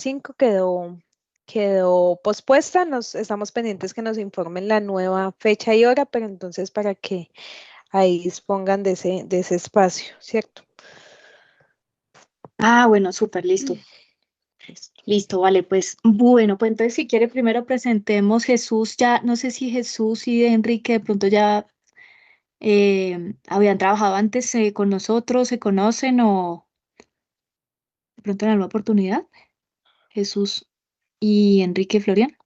5 quedó pospuesta. Estamos pendientes que nos informen la nueva fecha y hora, pero entonces para que ahí dispongan de ese espacio, ¿cierto? Ah, bueno, súper, listo. Listo, vale, pues bueno, pues entonces si quiere primero presentemos Jesús, ya no sé si Jesús y Enrique de pronto ya habían trabajado antes con nosotros, se conocen o de pronto en alguna oportunidad, Jesús y Enrique Florian,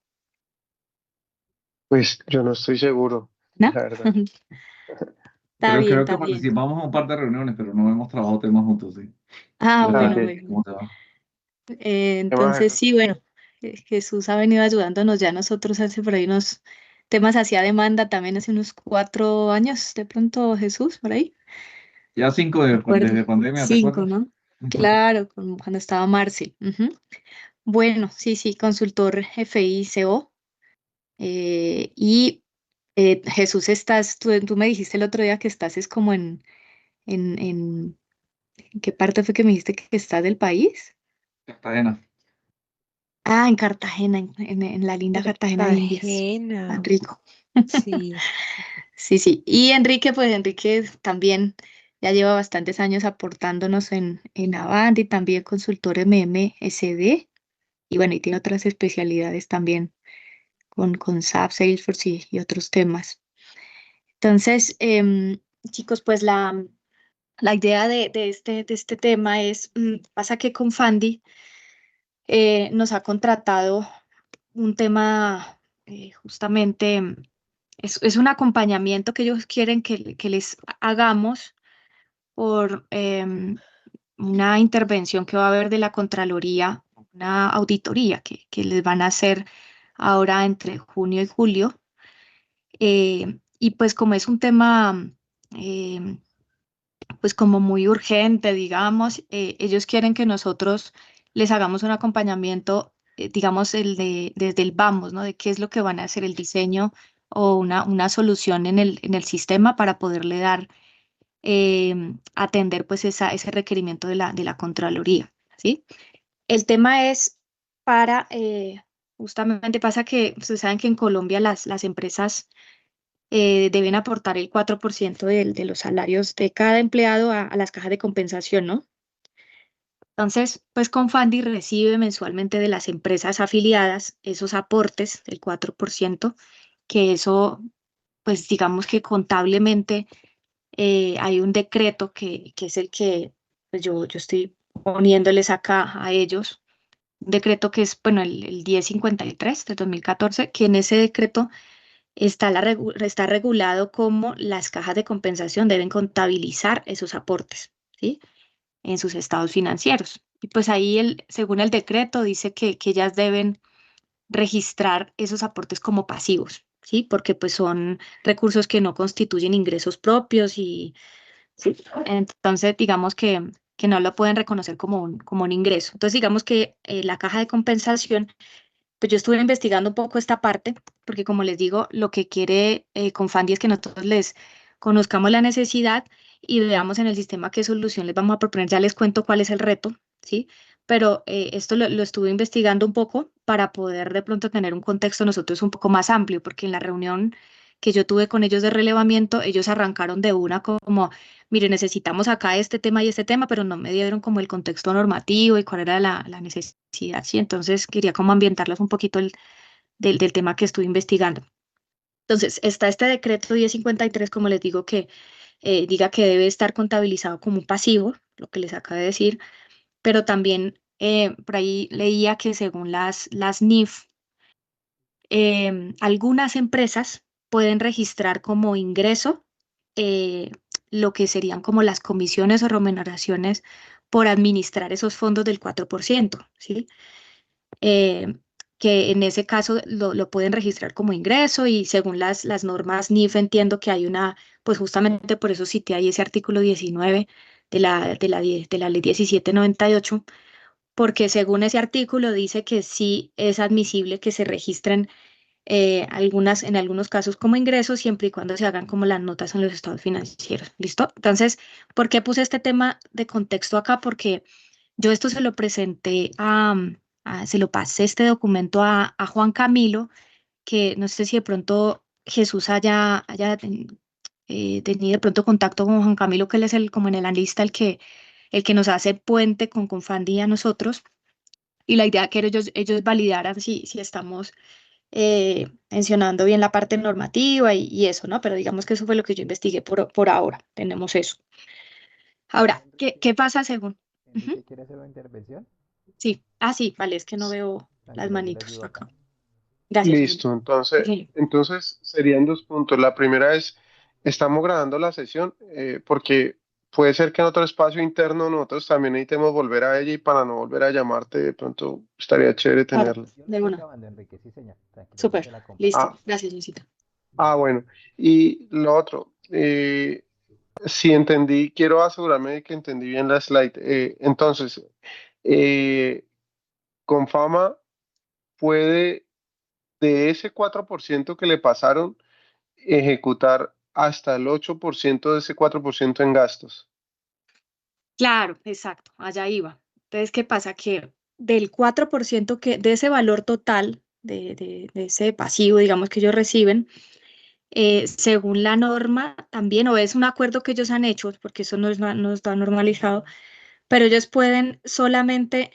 Pues yo no estoy seguro, ¿no? la verdad. Está bien, Creo está que bien. participamos en un par de reuniones, pero no hemos trabajado temas juntos, sí. Ah, ¿Qué Ah, tal? bueno, ok. bueno. ¿Cómo te va? ¿Qué más, Entonces Jesús? sí, bueno, Jesús ha venido ayudándonos ya nosotros hace por ahí unos temas hacia demanda también hace unos 4 años, de pronto Jesús, por ahí. Ya 5 Recuerdo. desde pandemia, ¿te 5, acuerdas? ¿no? Claro, cuando estaba Marce. Ujú. Bueno, sí, sí, consultor FI CO. Y Jesús, tú me dijiste el otro día que estás es como ¿en qué parte fue que me dijiste que estás del país? Cartagena. Ah, en Cartagena, en la linda Cartagena de Indias. Cartagena, Tan rico. sí. Sí, sí. Y Enrique, pues Enrique también ya lleva bastantes años aportándonos en Avanti, también consultor MMSD. Y bueno, y tiene otras especialidades también con SAP, Salesforce y otros temas. Entonces, chicos, pues la idea de este tema es, pasa que con Fandi nos ha contratado un tema justamente, es un acompañamiento que ellos quieren que les hagamos por una intervención que va a haber de la Contraloría, una auditoría que les van a hacer ahora entre junio y julio. Y pues como es un tema eh, pues como muy urgente, digamos, ellos quieren que nosotros les hagamos un acompañamiento, digamos, desde el vamos, ¿no? De qué es lo que van a hacer el diseño o una solución en el sistema para poderle dar, atender pues ese requerimiento de la Contraloría, ¿sí? El tema es justamente pasa que ustedes saben que en Colombia las empresas deben aportar el 4% de los salarios de cada empleado a las cajas de compensación, ¿no? Entonces, pues Confandi recibe mensualmente de las empresas afiliadas esos aportes, el 4%, que eso, pues digamos que contablemente hay un decreto que es el que pues yo estoy poniéndoles acá a ellos, un decreto que es, bueno, el 1053 de 2014, que en ese decreto está regulado cómo las cajas de compensación deben contabilizar esos aportes, ¿sí? En sus estados financieros. Y pues ahí, según el decreto, dice que ellas deben registrar esos aportes como pasivos, ¿sí? Porque pues son recursos que no constituyen ingresos propios y, ¿sí? Entonces, digamos que no lo pueden reconocer como un ingreso. Entonces, digamos que la caja de compensación, pues yo estuve investigando un poco esta parte, porque como les digo, lo que quiere Confandi es que nosotros les conozcamos la necesidad y veamos en el sistema qué solución les vamos a proponer. Ya les cuento cuál es el reto, ¿sí? Pero esto lo estuve investigando un poco para poder de pronto tener un contexto nosotros un poco más amplio, porque en la reunión que yo tuve con ellos de relevamiento, ellos arrancaron de una como, mire, necesitamos acá este tema, pero no me dieron como el contexto normativo y cuál era la necesidad, ¿sí? Entonces quería como ambientarles un poquito del tema que estuve investigando. Entonces, está este decreto 1053, como les digo, que diga que debe estar contabilizado como un pasivo, lo que les acabo de decir, pero también por ahí leía que según las NIF, algunas empresas pueden registrar como ingreso eh, lo que serían como las comisiones o remuneraciones por administrar esos fondos del 4%, ¿sí? Eh, que en ese caso lo pueden registrar como ingreso y según las normas NIF entiendo que hay pues justamente por eso cité ahí ese artículo 19 de la ley 1798, porque según ese artículo dice que sí es admisible que se registren en algunos casos como ingresos, siempre y cuando se hagan como las notas en los estados financieros. ¿Listo? Entonces, ¿por qué puse este tema de contexto acá? Porque yo esto se lo presenté se lo pasé este documento a Juan Camilo, que no sé si de pronto Jesús haya tenido de pronto contacto con Juan Camilo, que él es como en el analista el que nos hace puente con Confandi a nosotros. Y la idea que ellos validaran si estamos mencionando bien la parte normativa y eso, ¿no? Pero digamos que eso fue lo que yo investigué por ahora. Tenemos eso. Ahora, ¿qué pasa según? Enrique, ¿quiere hacer una intervención? Sí. Sí, vale, es que no veo las Tranquila, yo le manitos ayudo acá. acá. Gracias, Listo, señor. entonces serían dos puntos. La primera es, estamos grabando la sesión porque puede ser que en otro espacio interno nosotros también necesitemos volver a ella y para no volver a llamarte, de pronto estaría chévere Claro, tenerla. Yo la de estoy una. grabando, Enrique, sí, señor. Tranquilo, ya se Súper. la comparto. Listo. Ah, Gracias, Luisita. bueno. Y lo otro, si entendí, quiero asegurarme de que entendí bien la slide. Entonces, eh, Confama puede, de ese 4% que le pasaron, ejecutar hasta el 8% de ese 4% en gastos. Claro, exacto, allá iba. Entonces, ¿qué pasa? Que del 4% de ese valor total, de ese pasivo, digamos, que ellos reciben, según la norma también, o es un acuerdo que ellos han hecho, porque eso no está normalizado, pero ellos pueden solamente,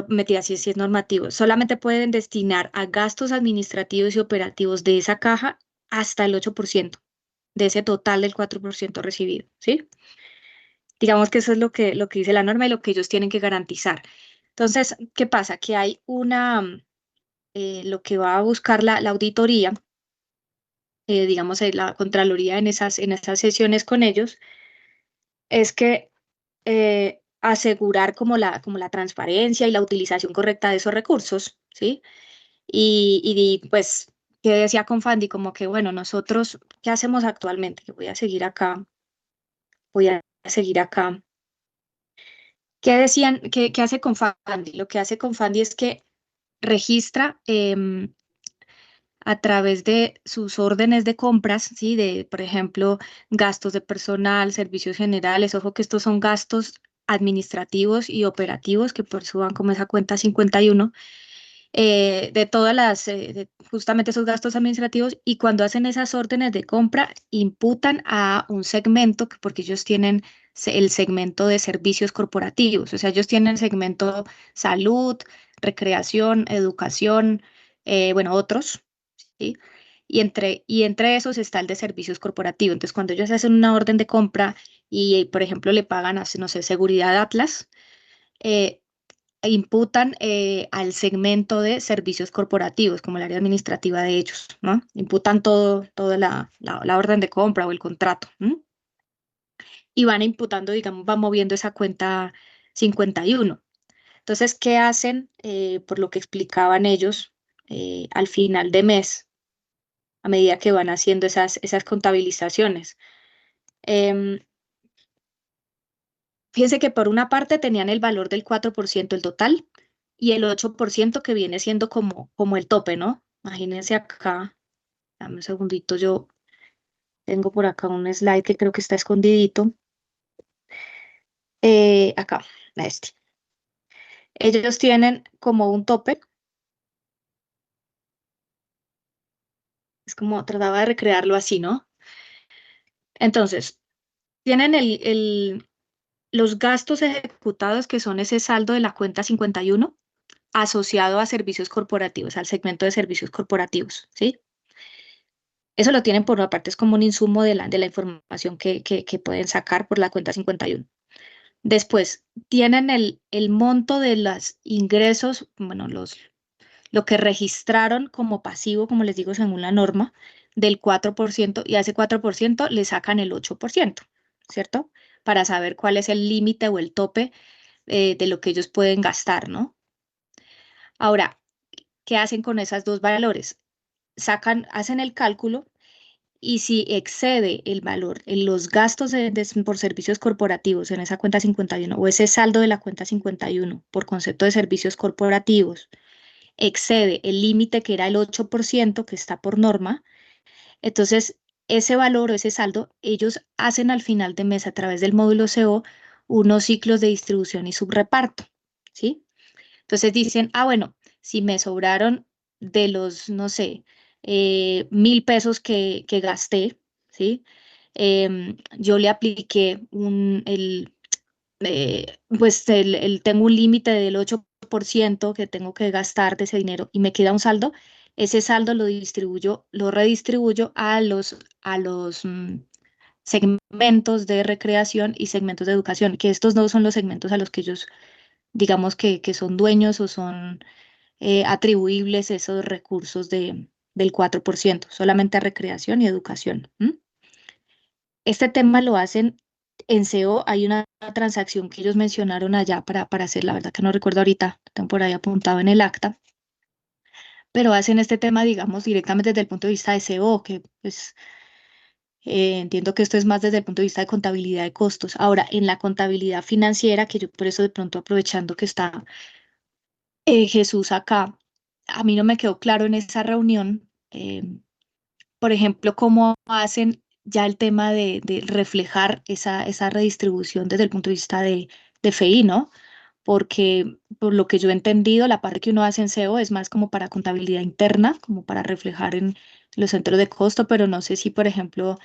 mentira, sí es normativo, solamente pueden destinar a gastos administrativos y operativos de esa caja hasta el 8% de ese total del 4% recibido, ¿sí? Digamos que eso es lo que dice la norma y lo que ellos tienen que garantizar. Entonces, ¿qué pasa? Que hay lo que va a buscar la auditoría, digamos, la Contraloría en esas sesiones con ellos, es que asegurar como la transparencia y la utilización correcta de esos recursos, ¿sí? Pues, ¿qué decía Confandi? Como que, bueno, nosotros, ¿qué hacemos actualmente? Que voy a seguir acá. ¿Qué decían? ¿Qué hace Confandi? Lo que hace Confandi es que registra a través de sus órdenes de compras, ¿sí? Por ejemplo, gastos de personal, servicios generales. Ojo que estos son gastos administrativos y operativos que por eso van como esa cuenta 51, de todas justamente esos gastos administrativos, y cuando hacen esas órdenes de compra, imputan a un segmento, porque ellos tienen el segmento de servicios corporativos, o sea, ellos tienen el segmento salud, recreación, educación, bueno, otros, ¿sí? Y entre esos está el de servicios corporativos. Entonces, cuando ellos hacen una orden de compra y, por ejemplo, le pagan, no sé, seguridad Atlas, eh, imputan al segmento de servicios corporativos, como el área administrativa de ellos, ¿no? Imputan toda la orden de compra o el contrato, ¿m? Y van imputando, digamos, van moviendo esa cuenta 51. Entonces, ¿qué hacen? Por lo que explicaban ellos, al final de mes, a medida que van haciendo esas contabilizaciones. Em, Fíjense que por una parte tenían el valor del 4% el total y el 8% que viene siendo como el tope, ¿no? Imagínense acá, dame un segundito, yo tengo por acá un slide que creo que está escondidito. Acá, este. Ellos tienen como un tope, es como trataba de recrearlo así, ¿no? Entonces, tienen los gastos ejecutados, que son ese saldo de la cuenta 51, asociado a servicios corporativos, al segmento de servicios corporativos, ¿sí? Eso lo tienen por una parte, es como un insumo de la información que pueden sacar por la cuenta 51. Después, tienen el monto de los ingresos, bueno, lo que registraron como pasivo, como les digo, según la norma, del 4%, y a ese 4% le sacan el 8%, ¿cierto? Para saber cuál es el límite o el tope de lo que ellos pueden gastar, ¿no? Ahora, ¿qué hacen con esos dos valores? Hacen el cálculo, y si excede el valor en los gastos por servicios corporativos en esa cuenta 51, o ese saldo de la cuenta 51 por concepto de servicios corporativos excede el límite, que era el 8% que está por norma, entonces ese valor o ese saldo ellos hacen al final de mes, a través del módulo CO, unos ciclos de distribución y subreparto, ¿sí? Entonces dicen, ah, bueno, si me sobraron de los, no sé, 1.000 pesos que gasté, ¿sí? Yo le apliqué tengo un límite del 8% que tengo que gastar de ese dinero y me queda un saldo. Ese saldo lo redistribuyo a los segmentos de recreación y segmentos de educación, que estos no son los segmentos a los que ellos, digamos que son dueños o son atribuibles esos recursos del 4%, solamente a recreación y educación. Este tema lo hacen en SEO, hay una transacción que ellos mencionaron allá para hacer, la verdad que no recuerdo ahorita, tengo por ahí apuntado en el acta, pero hacen este tema, digamos, directamente desde el punto de vista de SEO, que pues entiendo que esto es más desde el punto de vista de contabilidad de costos. Ahora, en la contabilidad financiera, que yo por eso de pronto aprovechando que está Jesús acá, a mí no me quedó claro en esa reunión, por ejemplo, cómo hacen ya el tema de reflejar esa redistribución desde el punto de vista de FI, ¿no? Porque por lo que yo he entendido, la parte que uno hace en SEO es más como para contabilidad interna, como para reflejar en los centros de costo, pero no sé si, por ejemplo,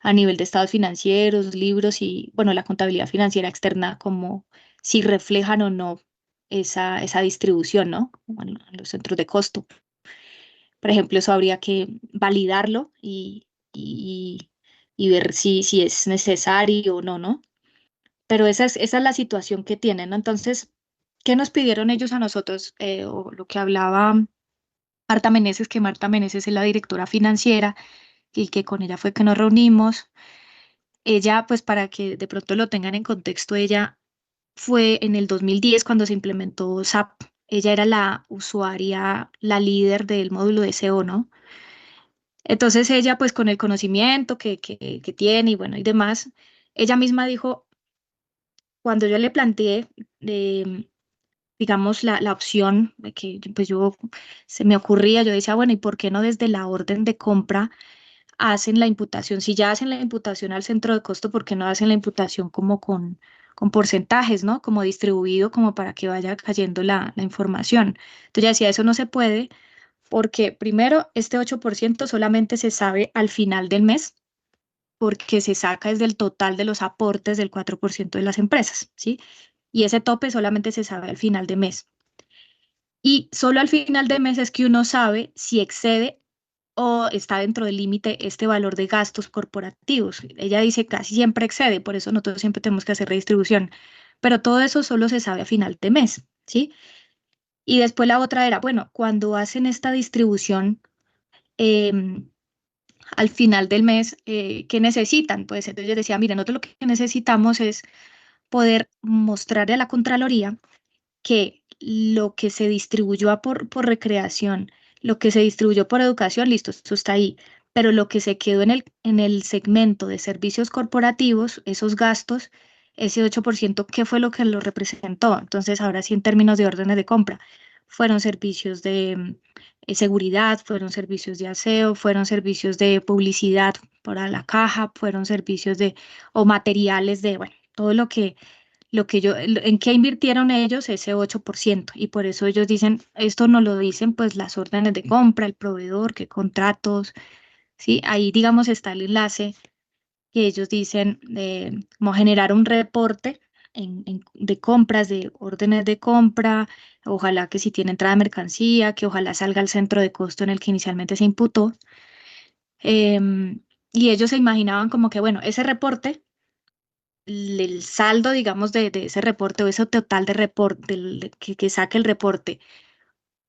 a nivel de estados financieros, libros y, bueno, la contabilidad financiera externa, como si reflejan o no esa distribución, ¿no? Bueno, en los centros de costo. Por ejemplo, eso habría que validarlo y, y ver si es necesario o no, ¿no? Pero esa es la situación que tienen, ¿no? Entonces, ¿qué nos pidieron ellos a nosotros? O lo que hablaba Marta Meneses, que Marta Meneses es la directora financiera y que con ella fue que nos reunimos. Ella, pues para que de pronto lo tengan en contexto, ella fue en el 2010 cuando se implementó SAP. Ella era la usuaria, la líder del módulo de SEO, ¿no? Entonces ella, pues con el conocimiento que tiene y bueno y demás, ella misma dijo, cuando yo le planteé, digamos, la opción de que pues se me ocurría, yo decía, bueno, ¿y por qué no desde la orden de compra hacen la imputación? Si ya hacen la imputación al centro de costo, ¿por qué no hacen la imputación como con porcentajes, ¿no? Como distribuido, como para que vaya cayendo la información. Entonces ya decía, eso no se puede porque primero, este 8% solamente se sabe al final del mes, porque se saca desde el total de los aportes del 4% de las empresas, ¿sí? Y ese tope solamente se sabe al final de mes. Y solo al final de mes es que uno sabe si excede o está dentro del límite este valor de gastos corporativos. Ella dice casi siempre excede, por eso nosotros siempre tenemos que hacer redistribución, pero todo eso solo se sabe a final de mes, ¿sí? Y después la otra era, bueno, cuando hacen esta distribución, em, al final del mes, ¿qué necesitan? Pues entonces yo decía, mira, nosotros lo que necesitamos es poder mostrarle a la Contraloría que lo que se distribuyó por recreación, lo que se distribuyó por educación, listo, eso está ahí, pero lo que se quedó en el segmento de servicios corporativos, esos gastos, ese 8%, ¿qué fue lo que lo representó? Entonces, ahora sí, en términos de órdenes de compra, fueron servicios de seguridad, fueron servicios de aseo, fueron servicios de publicidad para la caja, fueron servicios o materiales bueno, todo en qué invirtieron ellos ese 8%, y por eso ellos dicen, esto no lo dicen pues las órdenes de compra, el proveedor, qué contratos, ¿sí? Ahí digamos está el enlace que ellos dicen como generar un reporte de compras, de órdenes de compra, ojalá que si tiene entrada de mercancía, que ojalá salga al centro de costo en el que inicialmente se imputó. Y ellos se imaginaban como que, bueno, ese reporte el saldo, digamos, de ese reporte o ese total de reporte que saque el reporte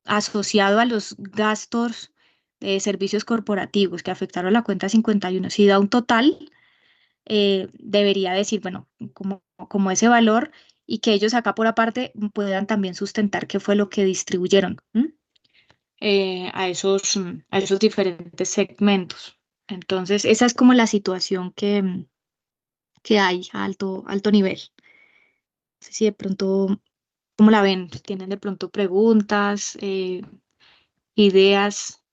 asociado a los gastos de servicios corporativos que afectaron la cuenta 51, si da un total, debería decir, bueno, como ese valor y que ellos acá por aparte puedan también sustentar qué fue lo que distribuyeron a esos diferentes segmentos. Entonces, esa es como la situación que hay a alto nivel. No sé si de pronto, ¿cómo la ven? ¿Tienen de pronto preguntas, ideas?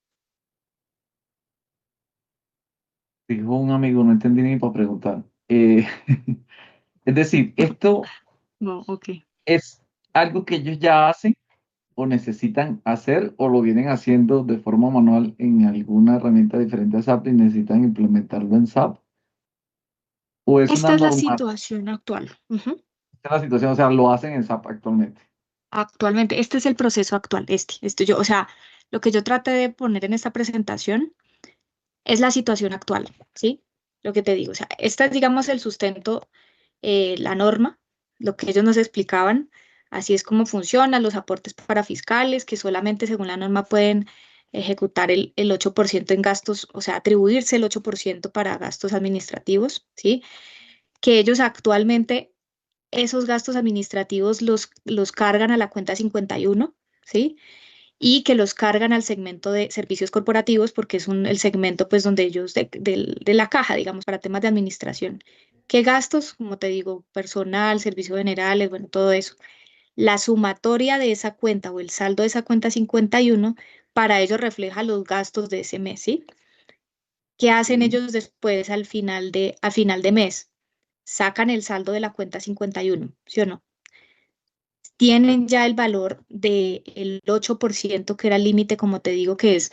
Dijo un amigo, no entendí ni para preguntar. Es decir, esto No, ok. es algo que ellos ya hacen o necesitan hacer o lo vienen haciendo de forma manual en alguna herramienta diferente a SAP y necesitan implementarlo en SAP? ¿O es una Esta es la norma? situación actual. Ujú. Esta es la situación, o sea, lo hacen en SAP actualmente. Actualmente, este es el proceso actual, o sea, lo que yo traté de poner en esta presentación es la situación actual, ¿sí? Lo que te digo, o sea, esta es, digamos, el sustento, la norma, lo que ellos nos explicaban, así es como funcionan los aportes para fiscales, que solamente según la norma pueden ejecutar el 8% en gastos, o sea, atribuirse el 8% para gastos administrativos, ¿sí? Que ellos actualmente esos gastos administrativos los cargan a la cuenta 51, ¿sí? Y que los cargan al segmento de servicios corporativos porque es el segmento pues donde ellos de la caja, digamos, para temas de administración. ¿Qué gastos? Como te digo, personal, servicios generales, bueno, todo eso. La sumatoria de esa cuenta o el saldo de esa cuenta 51 para ellos refleja los gastos de ese mes, ¿sí? ¿Qué hacen Sí. ellos después a final de mes? Sacan el saldo de la cuenta 51, ¿sí o no? Tienen ya el valor del 8% que era el límite, como te digo, que es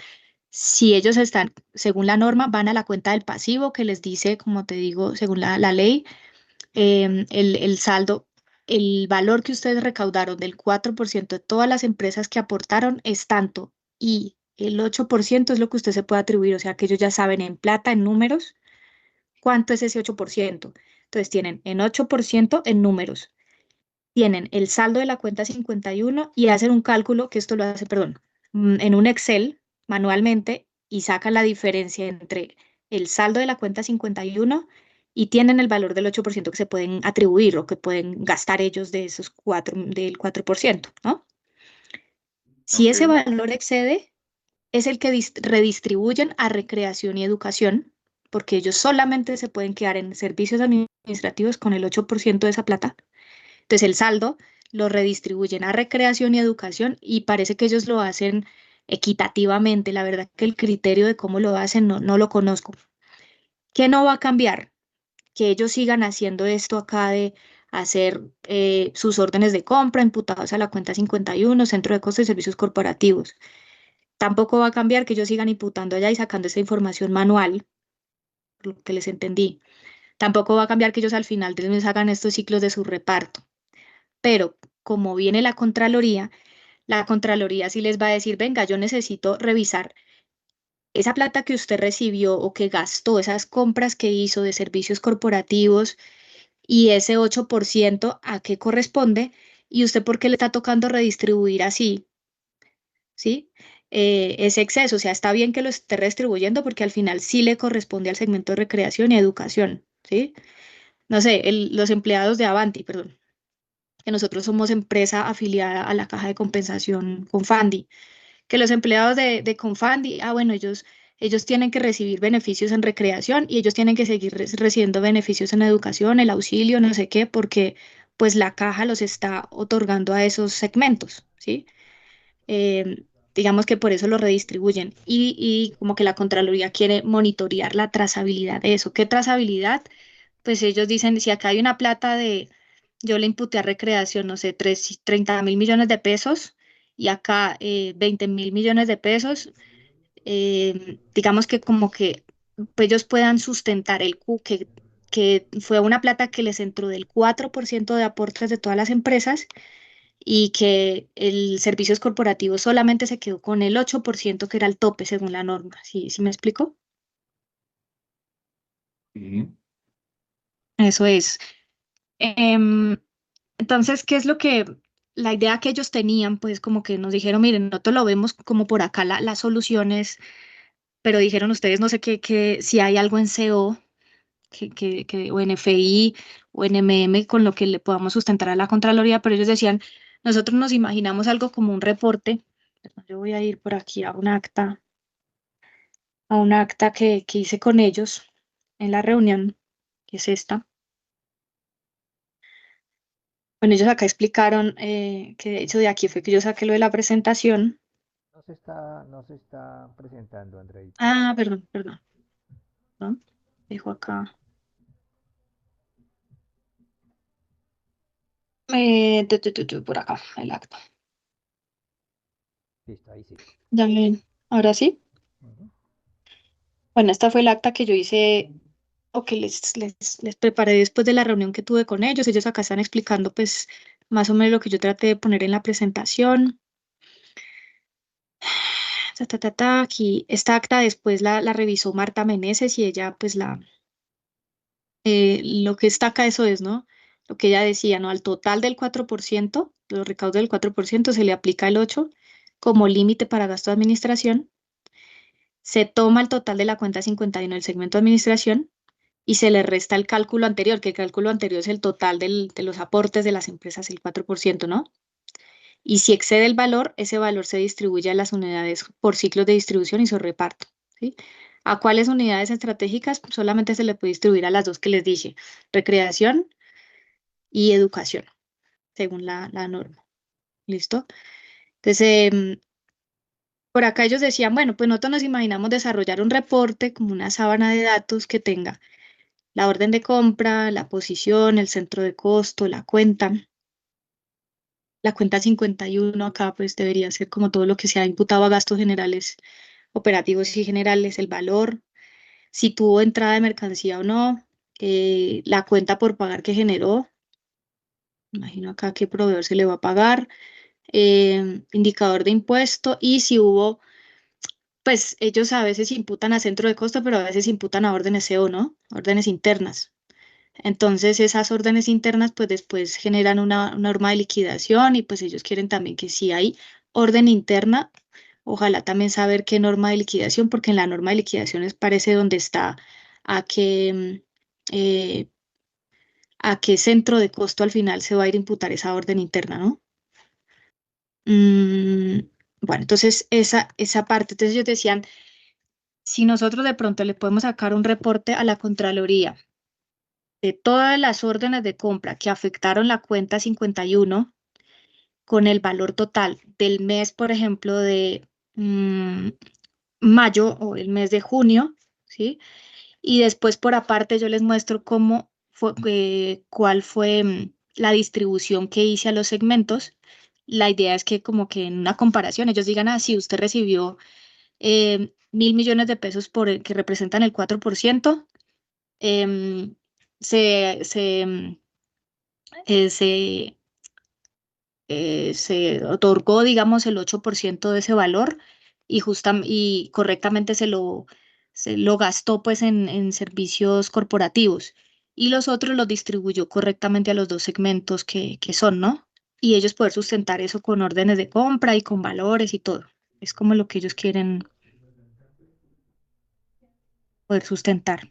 si ellos están, según la norma, van a la cuenta del pasivo que les dice, como te digo, según la ley, el saldo, el valor que ustedes recaudaron del 4% de todas las empresas que aportaron es tanto y el 8% es lo que usted se puede atribuir, o sea que ellos ya saben en plata, en números, cuánto es ese 8%. Entonces tienen en 8% en números tienen el saldo de la cuenta 51 y hacen un cálculo, que esto lo hace, perdón, en un Excel manualmente y sacan la diferencia entre el saldo de la cuenta 51 y tienen el valor del 8% que se pueden atribuir o que pueden gastar ellos de esos del 4%, ¿no? Si ese Ok. valor excede, es el que redistribuyen a recreación y educación, porque ellos solamente se pueden quedar en servicios administrativos con el 8% de esa plata. Entonces el saldo lo redistribuyen a recreación y educación y parece que ellos lo hacen equitativamente. La verdad que el criterio de cómo lo hacen no lo conozco. ¿Qué no va a cambiar? Que ellos sigan haciendo esto acá de hacer sus órdenes de compra imputados a la cuenta 51, Centro de Costos y Servicios Corporativos. Tampoco va a cambiar que ellos sigan imputando allá y sacando esa información manual, por lo que les entendí. Tampoco va a cambiar que ellos al final del mes hagan estos ciclos de su reparto. Pero como viene la Contraloría sí les va a decir, venga, yo necesito revisar esa plata que usted recibió o que gastó, esas compras que hizo de servicios corporativos y ese 8% a qué corresponde y usted por qué le está tocando redistribuir así, ¿sí? Ese exceso, o sea, está bien que lo esté redistribuyendo porque al final sí le corresponde al segmento de recreación y educación, ¿sí? No sé, los empleados de Avanti, perdón, que nosotros somos empresa afiliada a la Caja de Compensación Confandi, que los empleados de Confandi, bueno, ellos tienen que recibir beneficios en recreación y ellos tienen que seguir recibiendo beneficios en educación, el auxilio, no sé qué, porque pues la caja los está otorgando a esos segmentos, ¿sí? Digamos que por eso lo redistribuyen y como que la Contraloría quiere monitorear la trazabilidad de eso. ¿Qué trazabilidad? Pues ellos dicen, si acá hay una plata yo le imputé a recreación, no sé, 30.000 millones de pesos y acá 20.000 millones de pesos, digamos que como que pues, ellos puedan sustentar que fue una plata que les entró del 4% de aportes de todas las empresas y que el servicios corporativos solamente se quedó con el 8% que era el tope según la norma. ¿Sí me explico? Sí. Eso es. Em, Entonces, ¿qué es la idea que ellos tenían? Pues como que nos dijeron, miren, nosotros lo vemos como por acá las soluciones, pero dijeron ustedes, no sé si hay algo en CO, o en FI o en MM con lo que le podamos sustentar a la Contraloría, pero ellos decían, nosotros nos imaginamos algo como un reporte. Yo voy a ir por aquí a un acta que hice con ellos en la reunión, que es esta. Bueno, ellos acá explicaron que de hecho de aquí fue que yo saqué lo de la presentación. No se está presentando, Andreita. Ah, perdón. ¿No? Dejo acá. Por acá, el acta. Listo, ahí sí. Ya ven. Ahora sí. Ujú. Bueno, esta fue el acta que yo hice o que les preparé después de la reunión que tuve con ellos. Ellos acá están explicando pues más o menos lo que yo traté de poner en la presentación. Aquí esta acta después la revisó Marta Meneses y ella pues lo que está acá eso es, ¿no? Lo que ella decía, ¿no? Al total del 4%, de los recaudos del 4%, se le aplica el 8 como límite para gasto de administración. Se toma el total de la cuenta 51 del segmento de administración y se le resta el cálculo anterior, que el cálculo anterior es el total de los aportes de las empresas, el 4%, ¿no? Y si excede el valor, ese valor se distribuye a las unidades por ciclos de distribución y su reparto, ¿sí? ¿A cuáles unidades estratégicas? Pues solamente se le puede distribuir a las dos que les dije, recreación y educación, según la norma. ¿Listo? Entonces, por acá ellos decían, bueno, pues nosotros nos imaginamos desarrollar un reporte como una sábana de datos que tenga la orden de compra, la posición, el centro de costo, la cuenta. La cuenta 51 acá pues debería ser como todo lo que se ha imputado a gastos generales, operativos y generales, el valor, si tuvo entrada de mercancía o no, la cuenta por pagar que generó, imagino acá qué proveedor se le va a pagar, indicador de impuesto y si hubo, pues ellos a veces imputan a centro de costo, pero a veces imputan a órdenes CO, ¿no? Órdenes internas. Entonces esas órdenes internas pues después generan una norma de liquidación y pues ellos quieren también que si hay orden interna, ojalá también saber qué norma de liquidación, porque en la norma de liquidaciones parece donde está a eh, a qué centro de costo al final se va a ir a imputar esa orden interna, ¿no? Mm, bueno, entonces esa parte, entonces ellos decían, si nosotros de pronto le podemos sacar un reporte a la Contraloría de todas las órdenes de compra que afectaron la cuenta 51 con el valor total del mes, por ejemplo, de mayo o el mes de junio, ¿sí? Y después por aparte yo les muestro cómo fue, cuál fue la distribución que hice a los segmentos. La idea es que como que en una comparación ellos digan, ah, sí, usted recibió 1.000 millones de pesos que representan el 4%, em, se, se, se, se otorgó, digamos, el 8% de ese valor y correctamente se lo gastó pues en servicios corporativos y los otros los distribuyó correctamente a los dos segmentos que son, ¿no? Y ellos poder sustentar eso con órdenes de compra y con valores y todo. Es como lo que ellos quieren poder sustentar.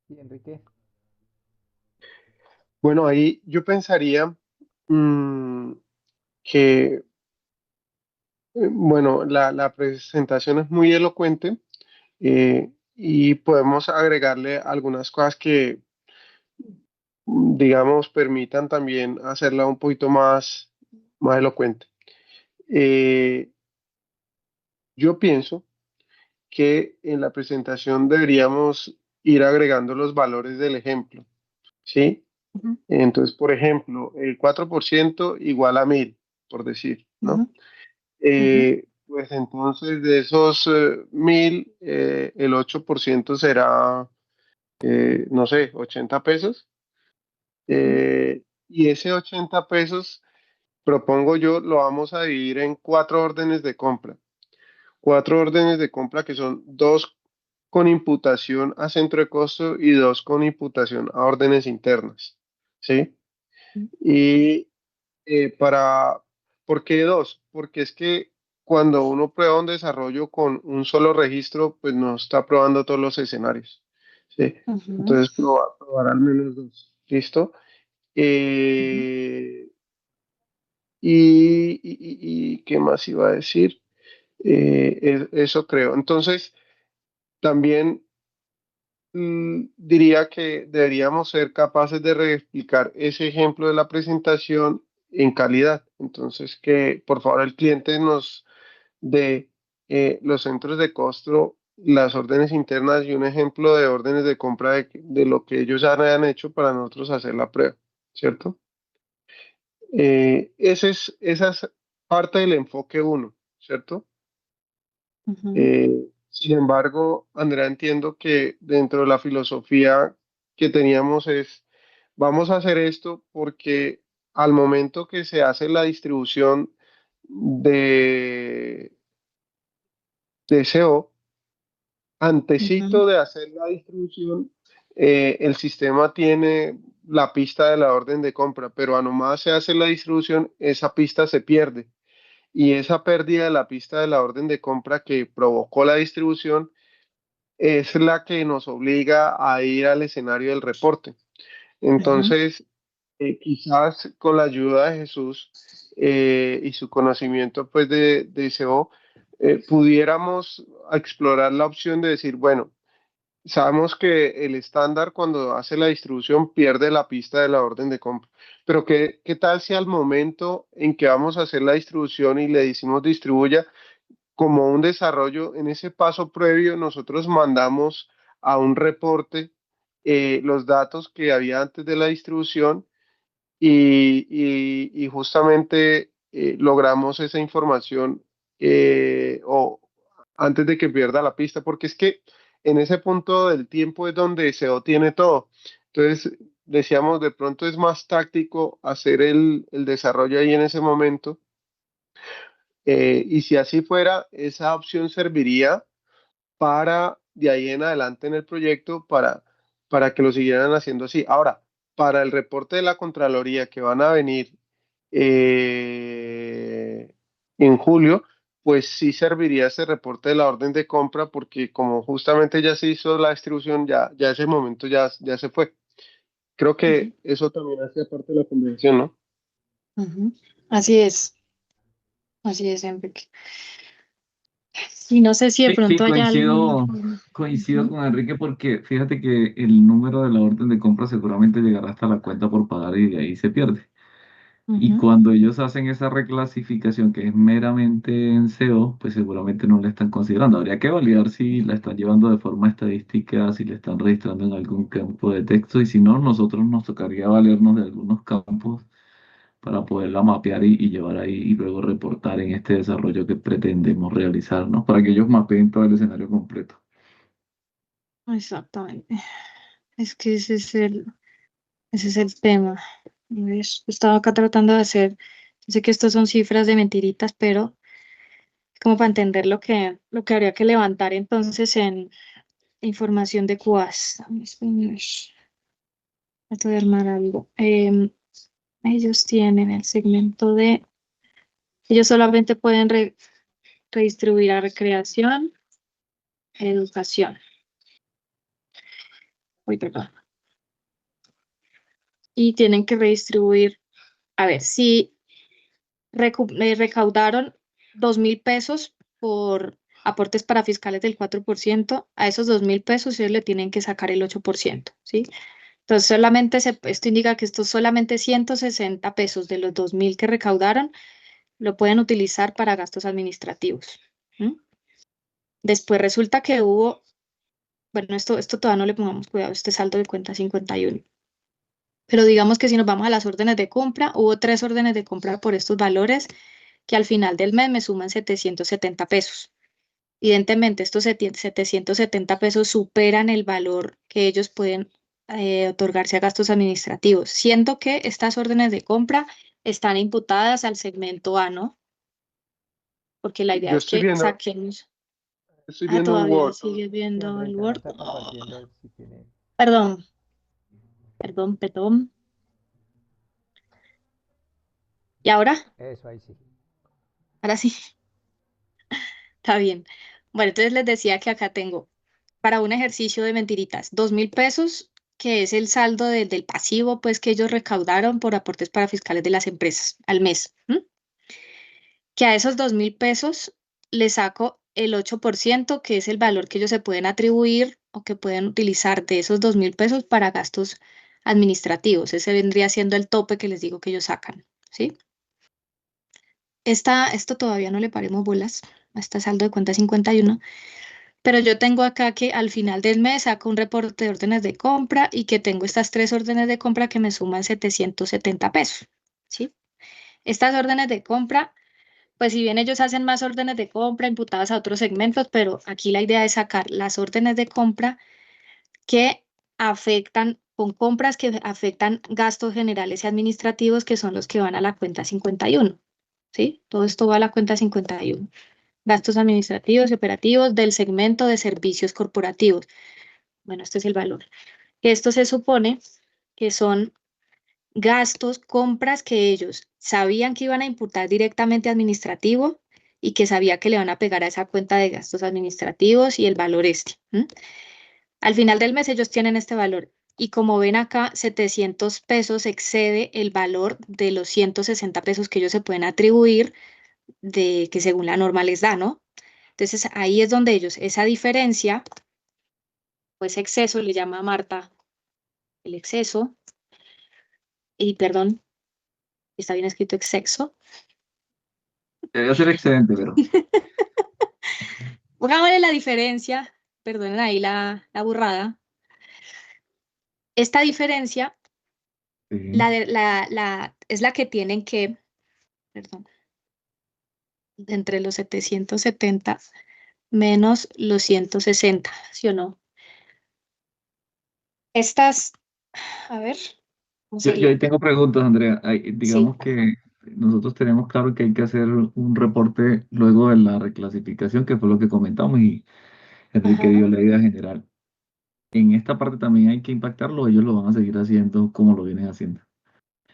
Sí, Enrique. Bueno, ahí yo pensaría que, bueno, la presentación es muy elocuente y podemos agregarle algunas cosas que, digamos, permitan también hacerla un poquito más elocuente. Eh, yo pienso que en la presentación deberíamos ir agregando los valores del ejemplo, ¿sí? Ujú, Entonces, por ejemplo, el 4% igual a 1.000, por decir, ¿no? ujú, ujú, Pues entonces de esos 1.000, el 8% será, no sé, 80 pesos. ujú, Y ese 80 pesos, propongo yo, lo vamos a dividir en 4 órdenes de compra. 4 órdenes de compra que son 2 con imputación a centro de costo y 2 con imputación a órdenes internas. ¿Sí? Y ¿por qué 2? Porque es que cuando uno prueba un desarrollo con un solo registro, pues no está probando todos los escenarios. ¿Sí? ujú, Entonces probar al menos 2. ¿Listo? ujú. Eh, y ¿qué más iba a decir? Eso creo. Entonces, también diría que deberíamos ser capaces de reexplicar ese ejemplo de la presentación en calidad. Entonces, que por favor el cliente nos dé los centros de costo, las órdenes internas y un ejemplo de órdenes de compra de lo que ellos hayan hecho para nosotros hacer la prueba, ¿cierto? Esa es parte del enfoque uno, ¿cierto? Ujú, Sin embargo, Andrea, entiendo que dentro de la filosofía que teníamos es, vamos a hacer esto porque al momento que se hace la distribución de, de SEO, ujú, antecito de hacer la distribución, el sistema tiene la pista de la orden de compra, pero a nomás se hace la distribución, esa pista se pierde. Y esa pérdida de la pista de la orden de compra que provocó la distribución es la que nos obliga a ir al escenario del reporte. ujú. Entonces, quizás con la ayuda de Jesús y su conocimiento pues de SEO, pudiéramos explorar la opción de decir, bueno, sabemos que el estándar cuando hace la distribución pierde la pista de la orden de compra, pero ¿qué tal si al momento en que vamos a hacer la distribución y le decimos distribuya, como un desarrollo, en ese paso previo nosotros mandamos a un reporte los datos que había antes de la distribución y justamente logramos esa información o antes de que pierda la pista, porque es que en ese punto del tiempo es donde SEO tiene todo. Entonces, decíamos, de pronto es más táctico hacer el desarrollo ahí en ese momento. Y si así fuera, esa opción serviría para de ahí en adelante en el proyecto para que lo siguieran haciendo así. Ahora, para el reporte de la Contraloría que van a venir en julio, pues sí serviría ese reporte de la orden de compra porque como justamente ya se hizo la distribución, ya ese momento ya se fue. Creo Ujú, que eso también hace parte de la convención, ¿no? ujú. Así es, Enrique. Y no sé si de Sí, sí, pronto haya alguna coincido, forma. coincido Ujú, con Enrique porque fíjate que el número de la orden de compra seguramente llegará hasta la cuenta por pagar y de ahí se pierde. Y ujú, cuando ellos hacen esa reclasificación que es meramente en SEO, pues seguramente no la están considerando. Habría que validar si la están llevando de forma estadística, si la están registrando en algún campo de texto y si no, nosotros nos tocaría valernos de algunos campos para poderla mapear y llevar ahí y luego reportar en este desarrollo que pretendemos realizar, ¿no? Para que ellos mapeen todo el escenario completo. exactamente. Es que ese es el tema. ¿Ves? Estaba acá tratando de hacer, yo sé que estos son cifras de mentiritas, pero como para entender lo que habría que levantar entonces en información de QAS. Dame español. Trato de armar algo. Ellos tienen el segmento de, ellos solamente pueden redistribuir a recreación, educación. Uy, perdón. Y tienen que redistribuir, a ver, si recaudaron 2.000 pesos por aportes para fiscales del 4%, a esos 2.000 pesos ellos le tienen que sacar el 8%, ¿sí? Entonces solamente esto indica que estos solamente 160 pesos de los 2.000 que recaudaron lo pueden utilizar para gastos administrativos. ¿M? Después resulta que hubo, bueno, esto todavía no le pongamos cuidado, este saldo de cuenta 51. Pero digamos que si nos vamos a las órdenes de compra, hubo 3 órdenes de compra por estos valores que al final del mes me suman 770 pesos. Evidentemente, estos 770 pesos superan el valor que ellos pueden otorgarse a gastos administrativos, siendo que estas órdenes de compra están imputadas al segmento A, ¿no? Porque la idea Yo es que saquemos. estoy Ah, viendo un todavía Word. sigues Sí, viendo el Andreita no Word. está Oh, compartiendo si tiene. perdón, perdón. ¿Y ahora? Eso, ahí sí. Ahora sí, está bien. Bueno, entonces les decía que acá tengo para un ejercicio de mentiritas, 2.000 pesos, que es el saldo del pasivo, pues que ellos recaudaron por aportes para fiscales de las empresas al mes. ¿M? Que a esos 2.000 pesos le saco el 8%, que es el valor que ellos se pueden atribuir o que pueden utilizar de esos 2.000 pesos para gastos administrativos. Ese vendría siendo el tope que les digo que ellos sacan, ¿sí? Esto todavía no le paremos bolas, hasta saldo de cuenta 51. Pero yo tengo acá que al final del mes saco un reporte de órdenes de compra y que tengo estas 3 órdenes de compra que me suman 770 pesos, ¿sí? Estas órdenes de compra, pues si bien ellos hacen más órdenes de compra imputadas a otros segmentos, pero aquí la idea es sacar las órdenes de compra que afectan, con compras que afectan gastos generales y administrativos, que son los que van a la cuenta 51, ¿sí? Todo esto va a la cuenta 51. Gastos administrativos y operativos del segmento de servicios corporativos. Bueno, este es el valor. Esto se supone que son gastos, compras que ellos sabían que iban a imputar directamente administrativo y que sabía que le van a pegar a esa cuenta de gastos administrativos y el valor este. Al final del mes ellos tienen este valor y como ven acá, 700 pesos excede el valor de los 160 pesos que ellos se pueden atribuir de que según la norma les da, ¿no? Entonces ahí es donde ellos, esa diferencia, pues exceso, le llama a Marta el exceso, y perdón, está bien escrito exceso. Debería ser excedente, pero Pongámosle la diferencia, perdonen ahí la burrada. Esta diferencia sí. es la que tienen que, perdón, entre los 770 menos los 160, ¿sí o no? Estas, a ver, ¿cómo Yo ahí sería? tengo preguntas, Andrea. Sí. Digamos que nosotros tenemos claro que hay que hacer un reporte luego de la reclasificación, que fue lo que comentamos, y Enrique Ajá. dio la idea general. En esta parte también hay que impactarlo, ellos lo van a seguir haciendo como lo vienen haciendo.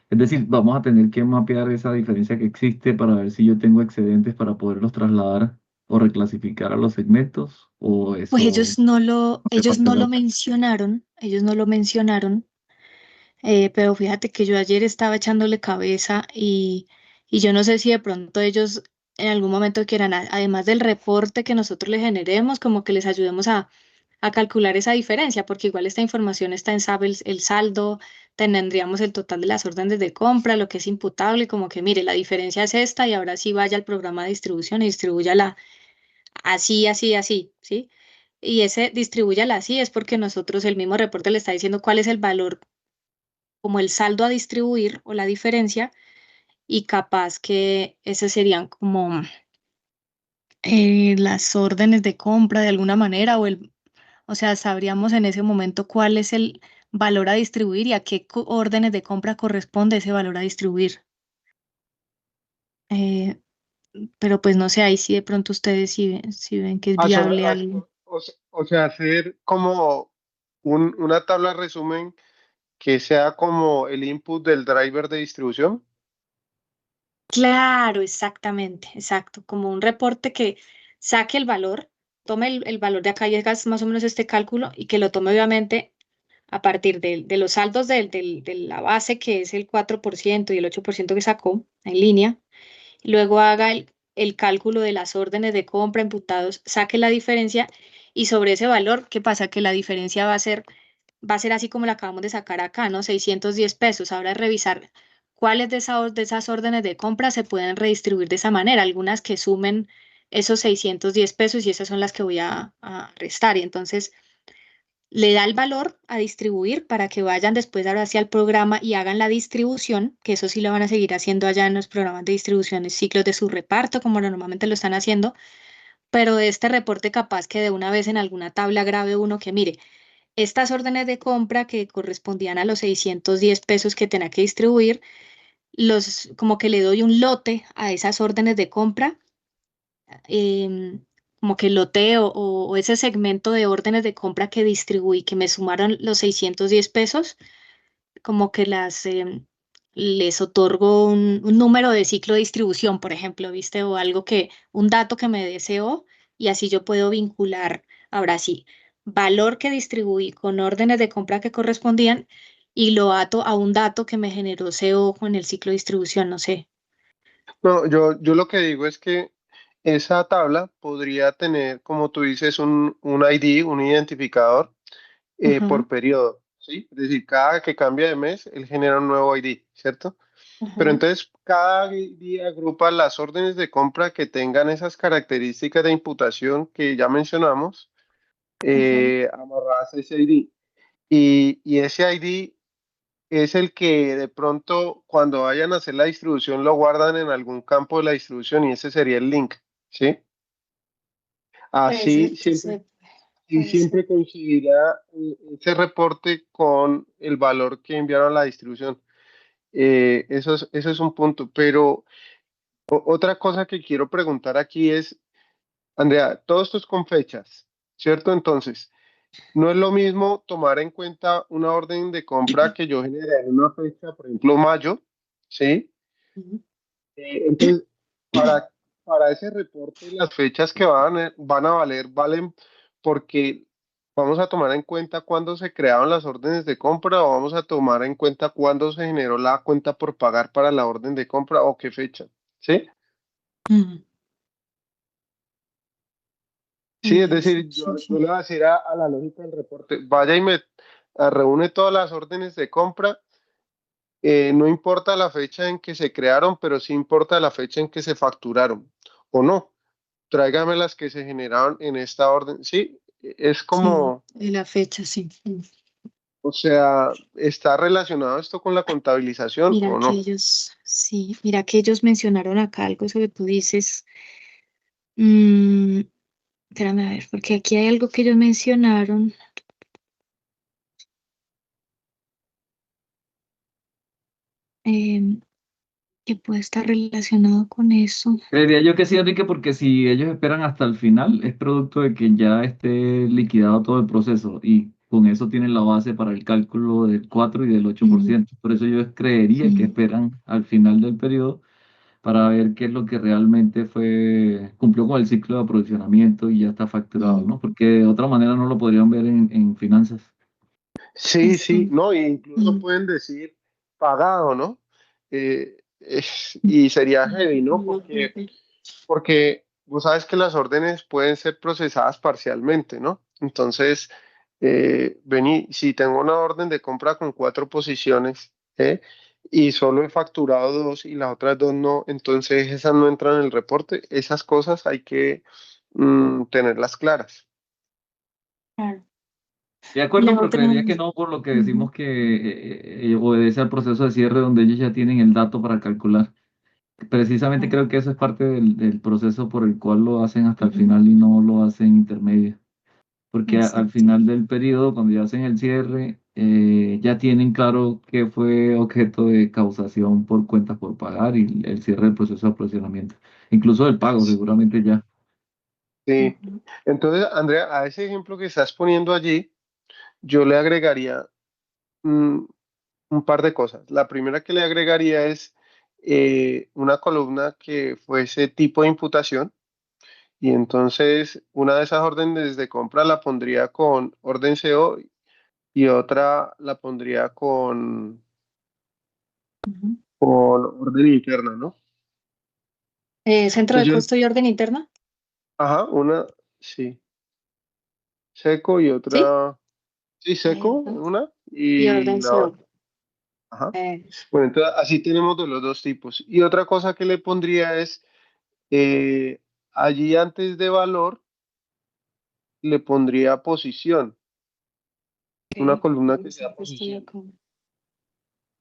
Es decir, vamos a tener que mapear esa diferencia que existe para ver si yo tengo excedentes para poderlos trasladar o reclasificar a los segmentos, o Pues eso no hace ellos parte no de la lo opción. mencionaron, pero fíjate que yo ayer estaba echándole cabeza y yo no sé si de pronto ellos en algún momento quieran, además del reporte que nosotros les generemos, como que les ayudemos a calcular esa diferencia, porque igual esta información está en SAP, el saldo, tendríamos el total de las órdenes de compra, lo que es imputable, como que mire, la diferencia es esta y ahora sí vaya al programa de distribución y distribúyala así, así, así, ¿sí? Y ese distribúyala así es porque nosotros el mismo reporte le está diciendo cuál es el valor como el saldo a distribuir o la diferencia y capaz que esas serían como las órdenes de compra de alguna manera o sea, sabríamos en ese momento cuál es el valor a distribuir y a qué órdenes de compra corresponde ese valor a distribuir. Eh, pero pues no sé, ahí sí de pronto ustedes si ven que es viable algo. O sea, hacer como una tabla resumen que sea como el input del driver de distribución. Claro, exactamente, exacto. Como un reporte que saque el valor, tome el valor de acá y haga más o menos este cálculo y que lo tome obviamente a partir de los saldos de la base, que es el 4% y el 8% que sacó en línea. Luego haga el cálculo de las órdenes de compra imputados, saque la diferencia y sobre ese valor, ¿qué pasa? Que la diferencia va a ser así como la acabamos de sacar acá, ¿no? 610 pesos. Ahora revisar cuáles de esas órdenes de compra se pueden redistribuir de esa manera. Algunas que sumen esos 610 pesos y esas son las que voy a restar. Y entonces le da el valor a distribuir para que vayan después ahora hacia el programa y hagan la distribución, que eso sí lo van a seguir haciendo allá en los programas de distribución, ciclos de su reparto, como normalmente lo están haciendo, pero de este reporte capaz que de una vez en alguna tabla grabe uno que mire, estas órdenes de compra que correspondían a los 610 pesos que tenía que distribuir, como que le doy un lote a esas órdenes de compra, como que loteo o ese segmento de órdenes de compra que distribuí, que me sumaron los 610 pesos, como que les otorgo un número de ciclo de distribución, por ejemplo, ¿viste? O algo un dato que me deseo y así yo puedo vincular, ahora sí, valor que distribuí con órdenes de compra que correspondían y lo ato a un dato que me generó SEO con el ciclo de distribución, no sé. No, yo lo que digo es que esa tabla podría tener, como tú dices, un ID, un identificador Ajá, por periodo, ¿sí? Es decir, cada que cambia de mes, él genera un nuevo ID, ¿cierto? Pero ajá, entonces cada día agrupa las órdenes de compra que tengan esas características de imputación que ya mencionamos, ajá. amarradas a ese ID. Y ese ID es el que de pronto cuando vayan a hacer la distribución lo guardan en algún campo de la distribución y ese sería el link, ¿sí? Así siempre, y puede ser. siempre coincidirá ese reporte con el valor que enviaron a la distribución. Eso es un punto, pero otra cosa que quiero preguntar aquí es, Andrea, todo esto es con fechas, ¿cierto? Entonces, no es lo mismo tomar en cuenta una orden de compra que yo generé en una fecha, por ejemplo, mayo, ¿sí? Ujú. Entonces, para, para ese reporte, las fechas que van a valer, valen porque vamos a tomar en cuenta cuándo se crearon las órdenes de compra o vamos a tomar en cuenta cuándo se generó la cuenta por pagar para la orden de compra o qué fecha, ¿sí? Ujú. Sí, es Eso, decir, sí, yo sí. le voy a decir a la lógica del reporte, vaya y me reúne todas las órdenes de compra, no importa la fecha en que se crearon, pero sí importa la fecha en que se facturaron, o no, tráigame las que se generaron en esta orden. Sí, es Sí, como, de la fecha, sí. o sea, ¿está relacionado esto con la contabilización Mira o que no? ellos, sí, mira que ellos mencionaron acá algo, eso que tú dices. mm, Espérame a ver, porque aquí hay algo que ellos mencionaron. em, que puede estar relacionado con eso. Creería yo que sí, Enrique, porque si ellos esperan hasta el final, es producto de que ya esté liquidado todo el proceso y con eso tienen la base para el cálculo del 4 y del 8%. Por eso yo creería que Mm, esperan al final del periodo para ver qué es lo que realmente cumplió con el ciclo de aprovisionamiento y ya está facturado, mm, ¿no? Porque de otra manera no lo podrían ver en finanzas. Sí, sí, eso, no, e incluso mm, pueden decir pagado, ¿no? Y sería heavy, ¿no? no puede ser. Porque vos sabes que las órdenes pueden ser procesadas parcialmente, ¿no? Entonces, vení, si tengo una orden de compra con 4 posiciones, y solo he facturado 2 y las otras 2 no, entonces esas no entran en el reporte. Esas cosas hay que tenerlas claras. Claro. De Y acuerdo, la pero otra, creería que no por lo que ujú, decimos que obedece al proceso de cierre donde ellos ya tienen el dato para calcular. Precisamente claro, creo que eso es parte del proceso por el cual lo hacen hasta el ujú, final y no lo hacen intermedio. Porque al exacto. final del periodo, cuando ya hacen el cierre, ya tienen claro qué fue objeto de causación por cuentas por pagar y el cierre del proceso de aprovisionamiento. Incluso del pago, seguramente ya. Sí. Ujú, Entonces, Andrea, a ese ejemplo que estás poniendo allí, yo le agregaría mm, un par de cosas. La primera que le agregaría es una columna que fuese tipo de imputación y entonces una de esas órdenes de compra la pondría con orden CO y otra la pondría ujú. con orden interna, ¿no? Centro de Entonces yo, costo y orden interna, ajá, una, sí, seco y ¿sí? otra, sí, seco, Eso. una Y y orden la CO. otra. Ajá. Eso. Bueno, entonces así tenemos de los dos tipos. Y otra cosa que le pondría es, eh, allí antes de valor, le pondría posición, una Ok, columna que eso sea estoy posición. acá.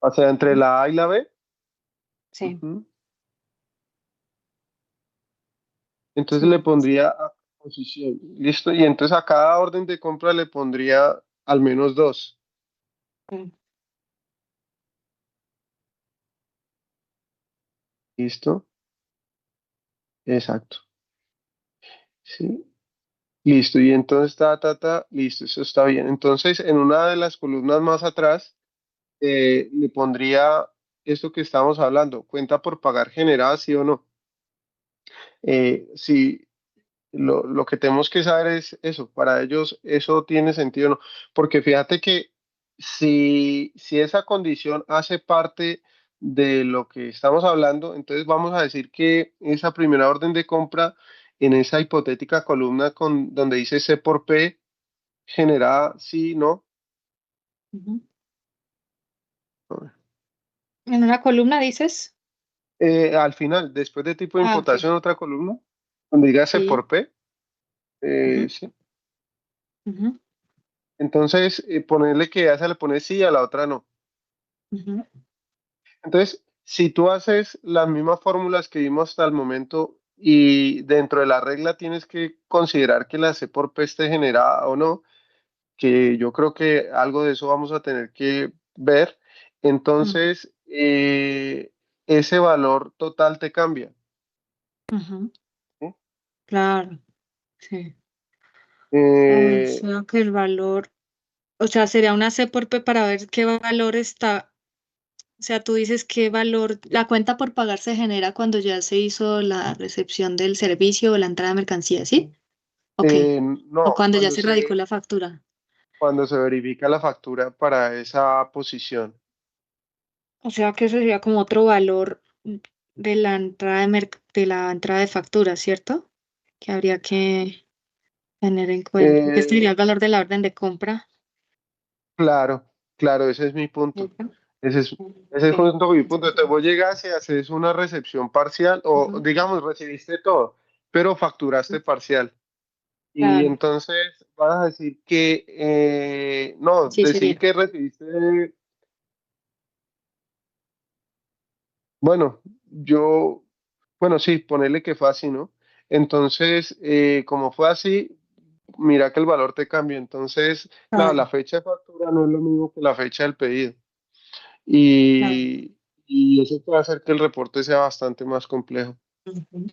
O sea, entre la A y la B. Sí. Ujú. Entonces le Sí. pondría a posición. Listo. Y entonces a cada orden de compra le pondría al menos 2. Mm, Listo. Exacto. Sí. Listo. Y entonces listo. Eso está bien. Entonces en una de las columnas más atrás, le pondría esto que estamos hablando, cuenta por pagar generada, sí o no. Si lo que tenemos que saber es eso, para ellos eso tiene sentido o no, porque fíjate que si esa condición hace parte de lo que estamos hablando, entonces vamos a decir que esa primera orden de compra en esa hipotética columna donde dice C por P generada sí, no. ujú. En una columna dices. Al final, después de tipo de Ah, ok. imputación, otra columna, donde diga C Sí. por P, Ujú, sí. ujú. Entonces, ponerle que a esa le pone sí, a la otra no. Ujú, Entonces, si tú haces las mismas fórmulas que vimos hasta el momento y dentro de la regla tienes que considerar que la C por P esté generada o no, que yo creo que algo de eso vamos a tener que ver, ujú, entonces ese valor total te cambia. ujú, ¿Sí? claro, sí. O Eh, sea que el valor, o sea, sería una C por P para ver qué valor está. O sea, tú dices qué valor, la cuenta por pagar se genera cuando ya se hizo la recepción del servicio o la entrada de mercancía, ¿sí? Ok. O no, cuando ya se radicó la factura. cuando se verifica la factura para esa posición. O sea que eso sería como otro valor de la entrada de la entrada de factura, ¿cierto? Que habría que tener en cuenta. Que sería Eh, el valor de la orden de compra. claro, claro, ese es mi punto. ¿Cierto? Ese es, ese es Ok. justo mi punto. Entonces vos llegas y haces una recepción parcial o Ujú, digamos recibiste todo, pero facturaste parcial. Y claro, entonces vas a decir que, no, sí decir sería. que recibiste, bueno, yo, bueno, sí, ponerle que fue así, ¿no? Entonces, como fue así, mira que el valor te cambia. Entonces, claro, la Claro, fecha de factura no es lo mismo que la fecha del pedido. claro. Y eso puede hacer que el reporte sea bastante más complejo. Ujú,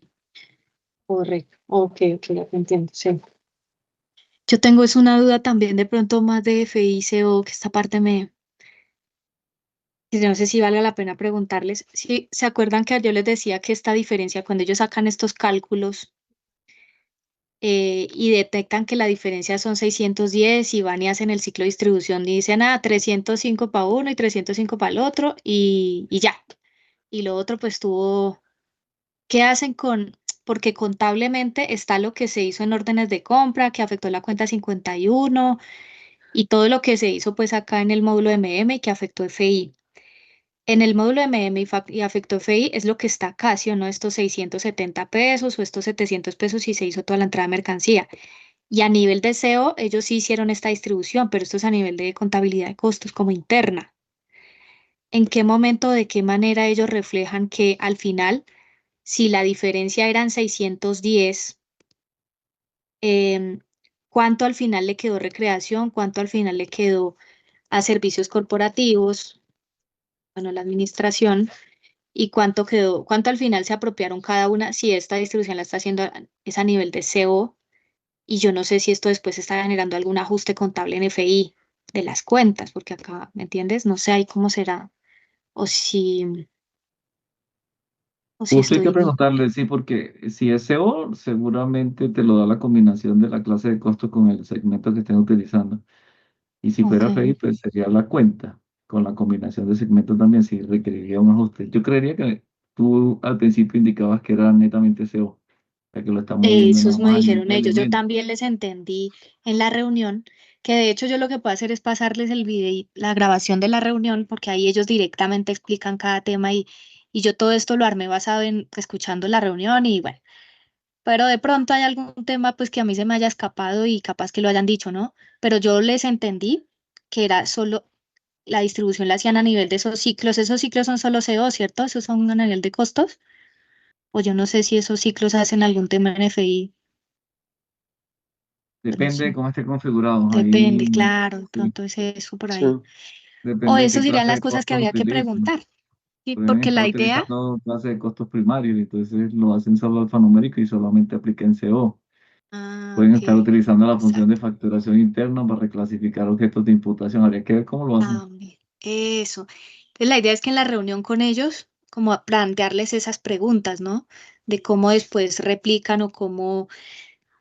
correcto. Ok, ok, ya te entiendo. Sí. Yo tengo es una duda también de pronto más de FI, CO, que esta parte que yo no sé si vale la pena preguntarles. Si se acuerdan que yo les decía que esta diferencia, cuando ellos sacan estos cálculos y detectan que la diferencia son 610 y van y hacen el ciclo de distribución y dicen, 305 para uno y 305 para el otro y ya. Y lo otro pues tuvo, ¿qué hacen con? Porque contablemente está lo que se hizo en órdenes de compra, que afectó la cuenta 51 y todo lo que se hizo pues acá en el módulo MM que afectó FI. En el módulo MM y afectó FI es lo que está acá, ¿sí o no? Estos 670 pesos o estos 700 pesos y se hizo toda la entrada de mercancía. Y a nivel de SEO, ellos sí hicieron esta distribución, pero esto es a nivel de contabilidad de costos como interna. ¿En qué momento, de qué manera ellos reflejan que al final, si la diferencia eran 610, em, cuánto al final le quedó recreación, cuánto al final le quedó a servicios corporativos, bueno, la administración, y cuánto quedó, cuánto al final se apropiaron cada una, si esta distribución la está haciendo es a nivel de CO, y yo no sé si esto después está generando algún ajuste contable en FI de las cuentas, porque acá, ¿me entiendes? No sé ahí cómo será, o si, o si Justo hay que estoy. preguntarle, sí, porque si es SEO, seguramente te lo da la combinación de la clase de costo con el segmento que estén utilizando. Y si Ok. fuera FI, pues sería la cuenta con la combinación de segmentos también, si requeriría un ajuste. Yo creería que tú al principio indicabas que era netamente SEO, ya que lo está moviendo Esos nada me más en dijeron un ellos. Yo elemento. también les entendí en la reunión que de hecho yo lo que puedo hacer es pasarles el video, la grabación de la reunión, porque ahí ellos directamente explican cada tema y yo todo esto lo armé basado en escuchando la reunión y bueno, pero de pronto hay algún tema pues que a mí se me haya escapado y capaz que lo hayan dicho, ¿no? Pero yo les entendí que era solo la distribución la hacían a nivel de esos ciclos son solo CO, ¿cierto? Esos son a nivel de costos, o yo no sé si esos ciclos hacen algún tema en FI, pero no Depende de sé. cómo esté configurado. Depende, Ahí, claro, de sí, pronto es eso por Sí. ahí. O depende de qué eso serían clase las de cosas que costos habría que utilicen. preguntar, ¿sí? Pueden Porque estar la idea, utilizando clase de costos primarios, entonces lo hacen solo alfanumérico y solamente aplica en CO. Pueden ok, estar utilizando la función de exacto, facturación interna para reclasificar objetos de imputación. Habría que ver cómo lo hacen. también, eso. Entonces la idea es que en la reunión con ellos, como a plantearles esas preguntas, ¿no? De cómo después replican o cómo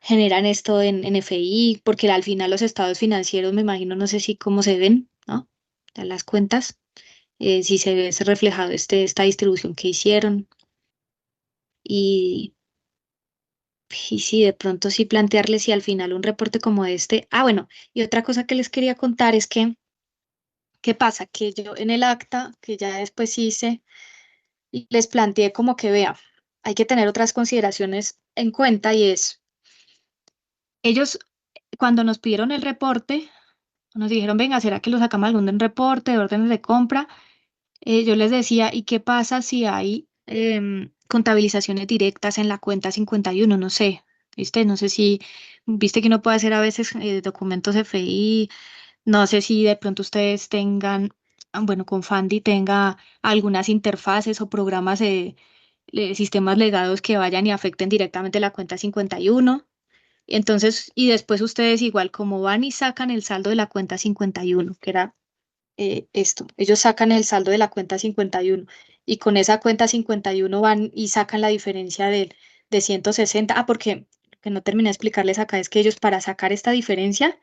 generan esto en FI, porque al final los estados financieros, me imagino, no sé si cómo se ven, ¿no? De las cuentas, si se ve ese reflejado esta distribución que hicieron. Y, y sí, de pronto sí plantearles si al final un reporte como este. Ah, bueno, y otra cosa que les quería contar es que, ¿qué pasa? Que yo en el acta, que ya después hice, les planteé como que vea, hay que tener otras consideraciones en cuenta y es, ellos cuando nos pidieron el reporte, nos dijeron, venga, ¿será que lo sacamos algún reporte de órdenes de compra? Yo les decía, ¿y qué pasa si hay contabilizaciones directas en la cuenta 51? No sé, ¿viste? No sé si, viste que uno puede hacer a veces documentos FI, no sé si de pronto ustedes tengan, bueno, con Fandi tenga algunas interfaces o programas de sistemas legados que vayan y afecten directamente la cuenta 51. Entonces, y después ustedes igual como van y sacan el saldo de la cuenta 51, que era esto, ellos sacan el saldo de la cuenta 51 y con esa cuenta 51 van y sacan la diferencia de 160. Porque lo que no terminé de explicarles acá es que ellos para sacar esta diferencia,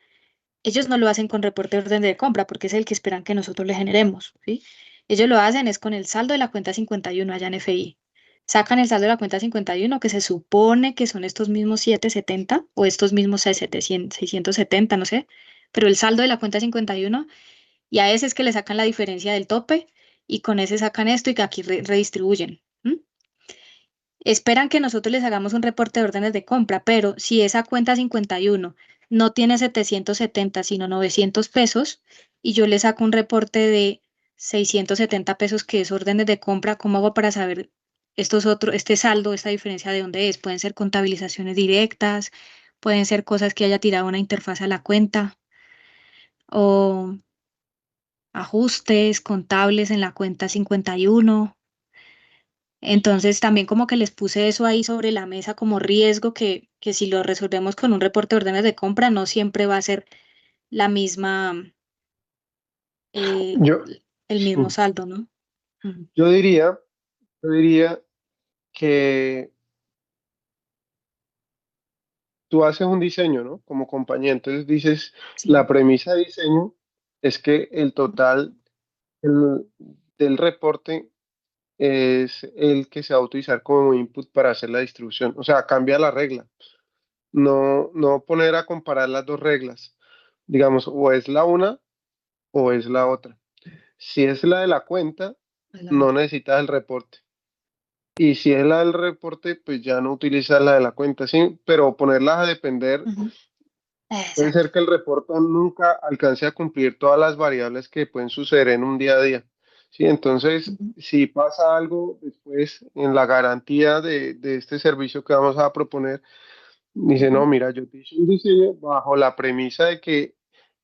ellos no lo hacen con reporte de orden de compra porque es el que esperan que nosotros le generemos, ¿sí? Ellos lo hacen es con el saldo de la cuenta 51 allá en FI. Sacan el saldo de la cuenta 51 que se supone que son estos mismos 770 o estos mismos 670, no sé, pero el saldo de la cuenta 51 y a ese es que le sacan la diferencia del tope y con ese sacan esto y que aquí redistribuyen. Esperan que nosotros les hagamos un reporte de órdenes de compra, pero si esa cuenta 51 no tiene 770 sino 900 pesos y yo le saco un reporte de 670 pesos que es órdenes de compra, ¿cómo hago para saber este saldo, esta diferencia de dónde es? Pueden ser contabilizaciones directas, pueden ser cosas que haya tirado una interfaz a la cuenta o ajustes contables en la cuenta 51. Entonces también como que les puse eso ahí sobre la mesa como riesgo que si lo resolvemos con un reporte de órdenes de compra no siempre va a ser la misma, eh, Yo, el mismo saldo, ¿no? Ujú. yo diría, yo diría que tú haces un diseño, ¿no? Como compañía, entonces dices, la Sí. premisa de diseño es que el total del, del reporte es el que se va a utilizar como input para hacer la distribución. O sea, cambia la regla. No poner a comparar las dos reglas. Digamos, o es la una o es la otra. Si es la de la cuenta, no necesitas el reporte. Y si es la del reporte, pues ya no utilizas la de la cuenta, ¿sí? Pero ponerlas a depender, Ujú. puede ser Exacto. que el reporte nunca alcance a cumplir todas las variables que pueden suceder en un día a día. Sí, entonces, Ujú. si pasa algo después en la garantía de este servicio que vamos a proponer, dice, no, Ujú. mira, yo te hice un diseño bajo la premisa de que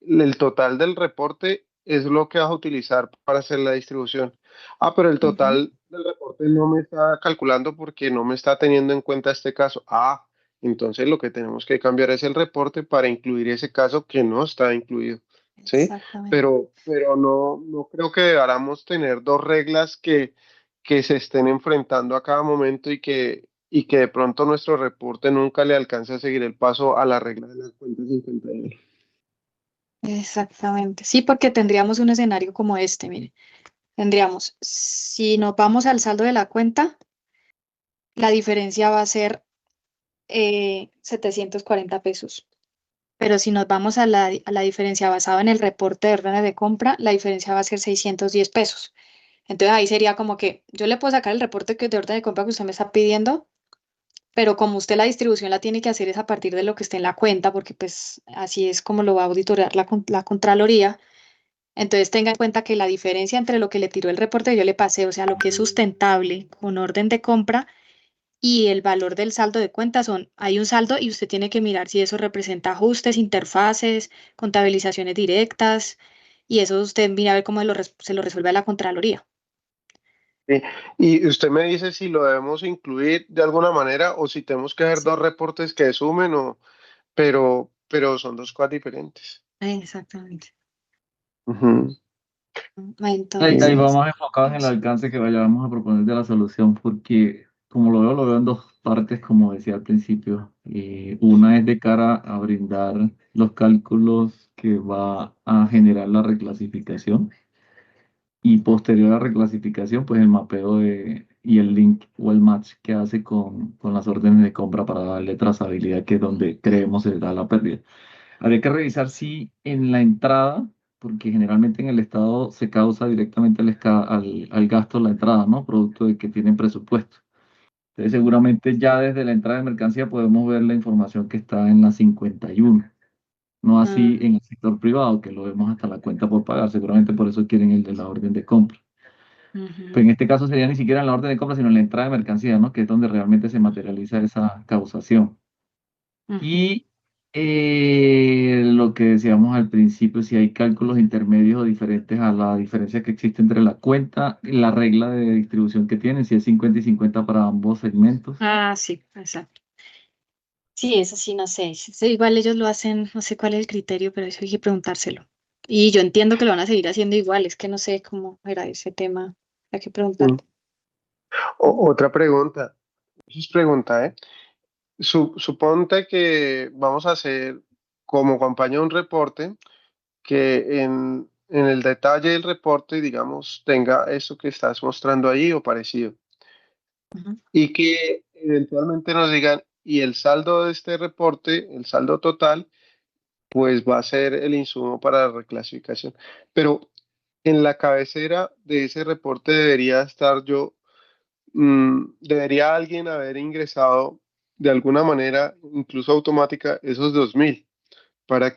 el total del reporte es lo que vas a utilizar para hacer la distribución. Ah, pero el Ujú. total del reporte no me está calculando porque no me está teniendo en cuenta este caso. Ah, entonces lo que tenemos que cambiar es el reporte para incluir ese caso que no está incluido. ¿Sí? Exactamente. Pero no creo que debamos tener dos reglas que se estén enfrentando a cada momento y que de pronto nuestro reporte nunca le alcance a seguir el paso a la regla de las cuentas 51. Exactamente. Sí, porque tendríamos un escenario como este, mire. Tendríamos, si nos vamos al saldo de la cuenta, la diferencia va a ser 740 pesos. Pero si nos vamos a la diferencia basada en el reporte de órdenes de compra, la diferencia va a ser 610 pesos. Entonces ahí sería como que yo le puedo sacar el reporte de orden de compra que usted me está pidiendo, pero como usted la distribución la tiene que hacer es a partir de lo que esté en la cuenta, porque pues así es como lo va a auditorear la Contraloría. Entonces tenga en cuenta que la diferencia entre lo que le tiró el reporte que yo le pasé, o sea, lo que es sustentable con orden de compra, y el valor del saldo de cuenta hay un saldo y usted tiene que mirar si eso representa ajustes, interfaces, contabilizaciones directas, y eso usted mira a ver cómo se lo resuelve a la Contraloría. Sí. Y usted me dice si lo debemos incluir de alguna manera o si tenemos que hacer dos Sí. reportes que sumen, pero son dos cosas diferentes. Exactamente. Ujú. Ahí Entonces, vamos enfocados en el eso. alcance que vayamos a proponer de la solución, porque como lo veo en dos partes, como decía al principio. Una es de cara a brindar los cálculos que va a generar la reclasificación y posterior a la reclasificación, pues el mapeo y el link o el match que hace con las órdenes de compra para darle trazabilidad, que es donde creemos se da la pérdida. Habría que revisar si en la entrada, porque generalmente en el Estado se causa directamente al gasto la entrada, ¿no? Producto de que tienen presupuesto. Entonces, seguramente ya desde la entrada de mercancía podemos ver la información que está en la 51. No así Ah, en el sector privado, que lo vemos hasta la cuenta por pagar. Seguramente por eso quieren el de la orden de compra. Pues en este caso sería ni siquiera en la orden de compra, sino en la entrada de mercancía, ¿no? Que es donde realmente se materializa esa causación. Y lo que decíamos al principio, si hay cálculos intermedios o diferentes a la diferencia que existe entre la cuenta y la regla de distribución que tienen, si es 50 y 50 para ambos segmentos. Ah, sí, exacto. Sí, eso sí, no sé. Igual ellos lo hacen, no sé cuál es el criterio, pero eso hay que preguntárselo. Y yo entiendo que lo van a seguir haciendo igual, es que no sé cómo era ese tema, hay que preguntar. Mm. Otra pregunta. Eso es pregunta, ¿eh? Suponte que vamos a hacer como compañía un reporte que en el detalle del reporte, digamos, tenga eso que estás mostrando ahí o parecido. Ujú. Y que eventualmente nos digan, y el saldo de este reporte, el saldo total, pues va a ser el insumo para la reclasificación. Pero en la cabecera de ese reporte debería estar yo, debería alguien haber ingresado de alguna manera, incluso automática, esos 2.000 para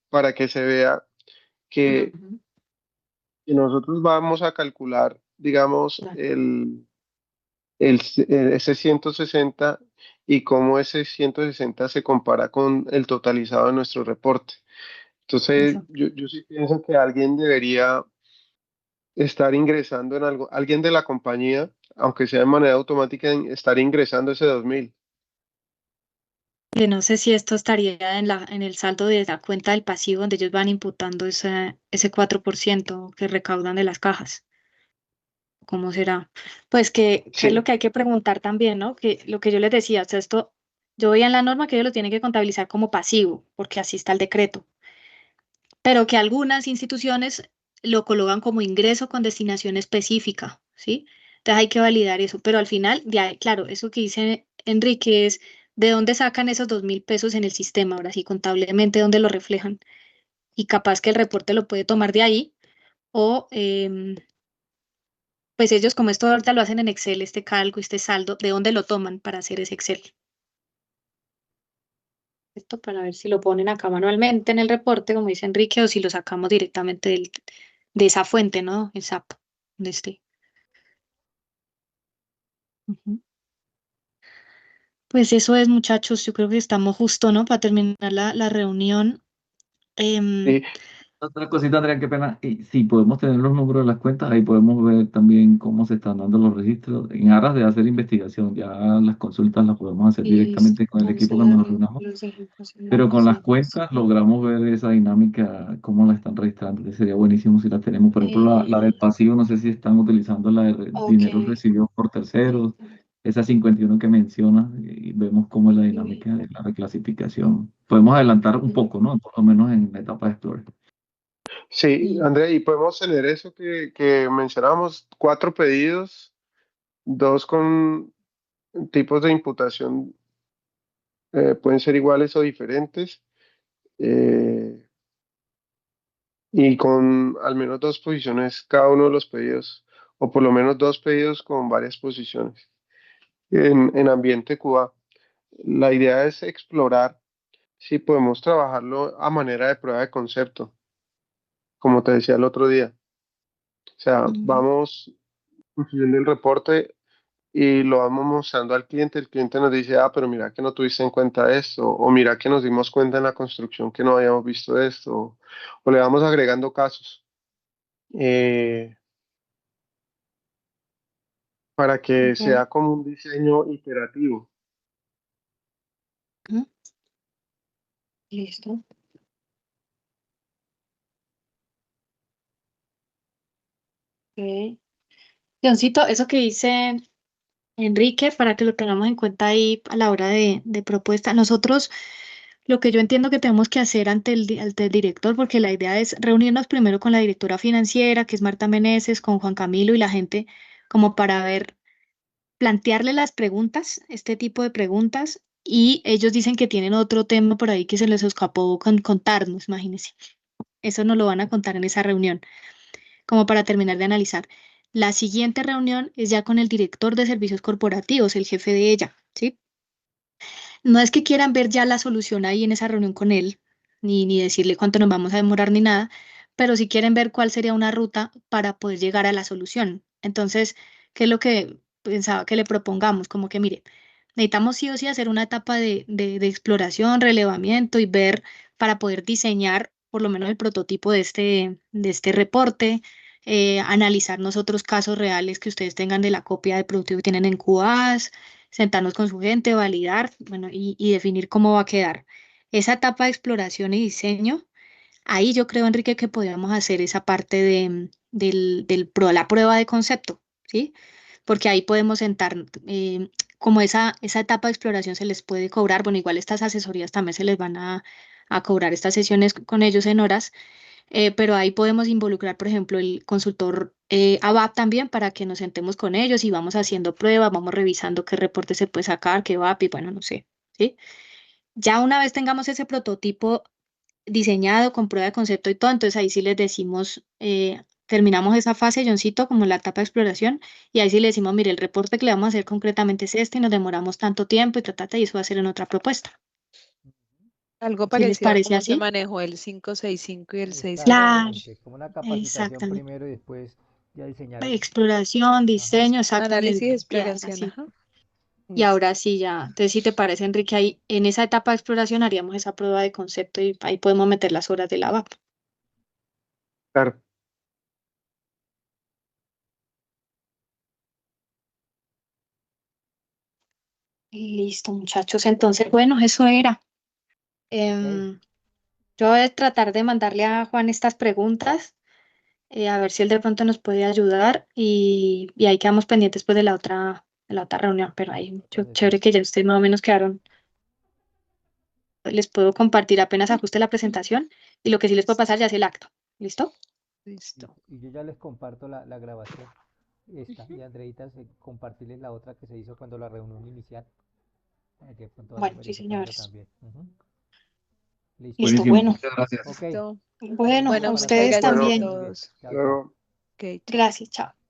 para que se vea que, Ujú. que nosotros vamos a calcular, digamos, Claro. ese 160 y cómo ese 160 se compara con el totalizado de nuestro reporte. Entonces, Eso. yo sí pienso que alguien debería estar ingresando en algo, alguien de la compañía, aunque sea de manera automática, estar ingresando ese 2.000. Que no sé si esto estaría en el saldo de la cuenta del pasivo donde ellos van imputando ese 4% que recaudan de las cajas. ¿Cómo será? Pues que es lo Sí, que hay que preguntar también, ¿no? Que lo que yo les decía, o sea, esto, yo veía en la norma que ellos lo tienen que contabilizar como pasivo, porque así está el decreto, pero que algunas instituciones lo colocan como ingreso con destinación específica, ¿sí? Entonces hay que validar eso, pero al final, de ahí, claro, eso que dice Enrique es de dónde sacan esos 2.000 pesos en el sistema, ahora sí, contablemente, dónde lo reflejan, y capaz que el reporte lo puede tomar de ahí, o pues ellos como esto ahorita lo hacen en Excel, este cálculo, este saldo, ¿de dónde lo toman para hacer ese Excel? Esto para ver si lo ponen acá manualmente en el reporte, como dice Enrique, o si lo sacamos directamente de esa fuente, ¿no? El SAP, donde esté. Ujú. Pues eso es, muchachos, yo creo que estamos justo, ¿no? Para terminar la reunión. Em, sí, Otra cosita, Andrea, qué pena. Y si podemos tener los números de las cuentas, ahí podemos ver también cómo se están dando los registros en aras de hacer investigación. Ya las consultas las podemos hacer y directamente con el equipo cuando nos cancelan reunamos. los ejemplos en la Pero con las base. cuentas logramos ver esa dinámica, cómo la están registrando. Entonces sería buenísimo si la tenemos. Por ejemplo, la del Eh, pasivo, no sé si están utilizando la de ok. dinero recibido por terceros, esa 51 que menciona, y vemos cómo es la dinámica de la reclasificación. Podemos adelantar un poco, ¿no? Por lo menos en la etapa de Explorer. sí, Sí. Andrea, y podemos tener eso que mencionamos, 4 pedidos, 2 con tipos de imputación, pueden ser iguales o diferentes, eh, y con al menos 2 posiciones cada uno de los pedidos, o por lo menos 2 pedidos con varias posiciones en ambiente QA. La idea es explorar si podemos trabajarlo a manera de prueba de concepto, como te decía el otro día. O sea, Mm, vamos construyendo el reporte y lo vamos mostrando al cliente. El cliente nos dice, ah, pero mira que no tuviste en cuenta esto, o mira que nos dimos cuenta en la construcción que no habíamos visto esto, o le vamos agregando casos para que ok. sea como un diseño iterativo. Mm, listo. Ok. Johncito, eso que dice Enrique, para que lo tengamos en cuenta ahí a la hora de propuesta. Nosotros, lo que yo entiendo que tenemos que hacer ante el director, porque la idea es reunirnos primero con la directora financiera, que es Marta Meneses, con Juan Camilo y la gente, como para ver, plantearle las preguntas, este tipo de preguntas, y ellos dicen que tienen otro tema por ahí que se les escapó con contarnos, imagínense. Eso nos lo van a contar en esa reunión como para terminar de analizar. La siguiente reunión es ya con el director de servicios corporativos, el jefe de ella, ¿sí? No es que quieran ver ya la solución ahí en esa reunión con él, ni decirle cuánto nos vamos a demorar ni nada, pero sí quieren ver cuál sería una ruta para poder llegar a la solución. Entonces, ¿qué es lo que pensaba que le propongamos? Como que, mire, necesitamos sí o sí hacer una etapa de exploración, relevamiento y ver para poder diseñar por lo menos el prototipo de este reporte, analizar nosotros casos reales que ustedes tengan de la copia de producto que tienen en QAs, sentarnos con su gente, validar, bueno, y definir cómo va a quedar. Esa etapa de exploración y diseño, ahí yo creo, Enrique, que podríamos hacer esa parte la prueba de concepto, ¿sí? Porque ahí podemos sentar, como esa etapa de exploración se les puede cobrar, bueno, igual estas asesorías también se les van a cobrar estas sesiones con ellos en horas, pero ahí podemos involucrar, por ejemplo, el consultor ABAP también para que nos sentemos con ellos y vamos haciendo pruebas, vamos revisando qué reporte se puede sacar, qué VAP y bueno, no sé, ¿sí? Ya una vez tengamos ese prototipo diseñado con prueba de concepto y todo, entonces ahí sí les decimos, terminamos esa fase, Johncito, como la etapa de exploración, y ahí sí le decimos, mire, el reporte que le vamos a hacer concretamente es este y nos demoramos tanto tiempo y eso va a ser en otra propuesta. Algo ¿Sí les parecido a parece cómo se así? manejó el 565 y el Claro, 608. Exactamente, como una capacitación exactamente. primero y después ya diseñar Exploración, ajá. diseño, exacto, y Análisis y ahora exploración, sí. ajá. Y Listo. ahora sí ya. Entonces, si te parece, Enrique, ahí en esa etapa de exploración haríamos esa prueba de concepto y ahí podemos meter las horas de la VAP. Claro. Listo, muchachos. Entonces, bueno, eso era. Ok, Yo voy a tratar de mandarle a Juan estas preguntas, a ver si él de pronto nos puede ayudar y ahí quedamos pendientes pues de la otra reunión, pero ahí otra sesión. chévere que ya ustedes más o menos quedaron, les puedo compartir apenas ajuste la presentación y lo que sí les puedo pasar ya es el acto. ¿Listo? Listo. Y yo ya les comparto la grabación, esta, y Andreita, compartirles la otra que se hizo cuando la reunión inicial, para que de pronto vayan Bueno, sí, verificando señores. también. Ujú. Listo. Listo, Buenísimo, bueno. muchas gracias. Ok, Listo. Bueno, entonces a Bueno, para muchas ustedes todos, que gracias a estén Bueno, también. muy bien. todos. Chao, chao. luego. Ok, chao. Gracias, chao.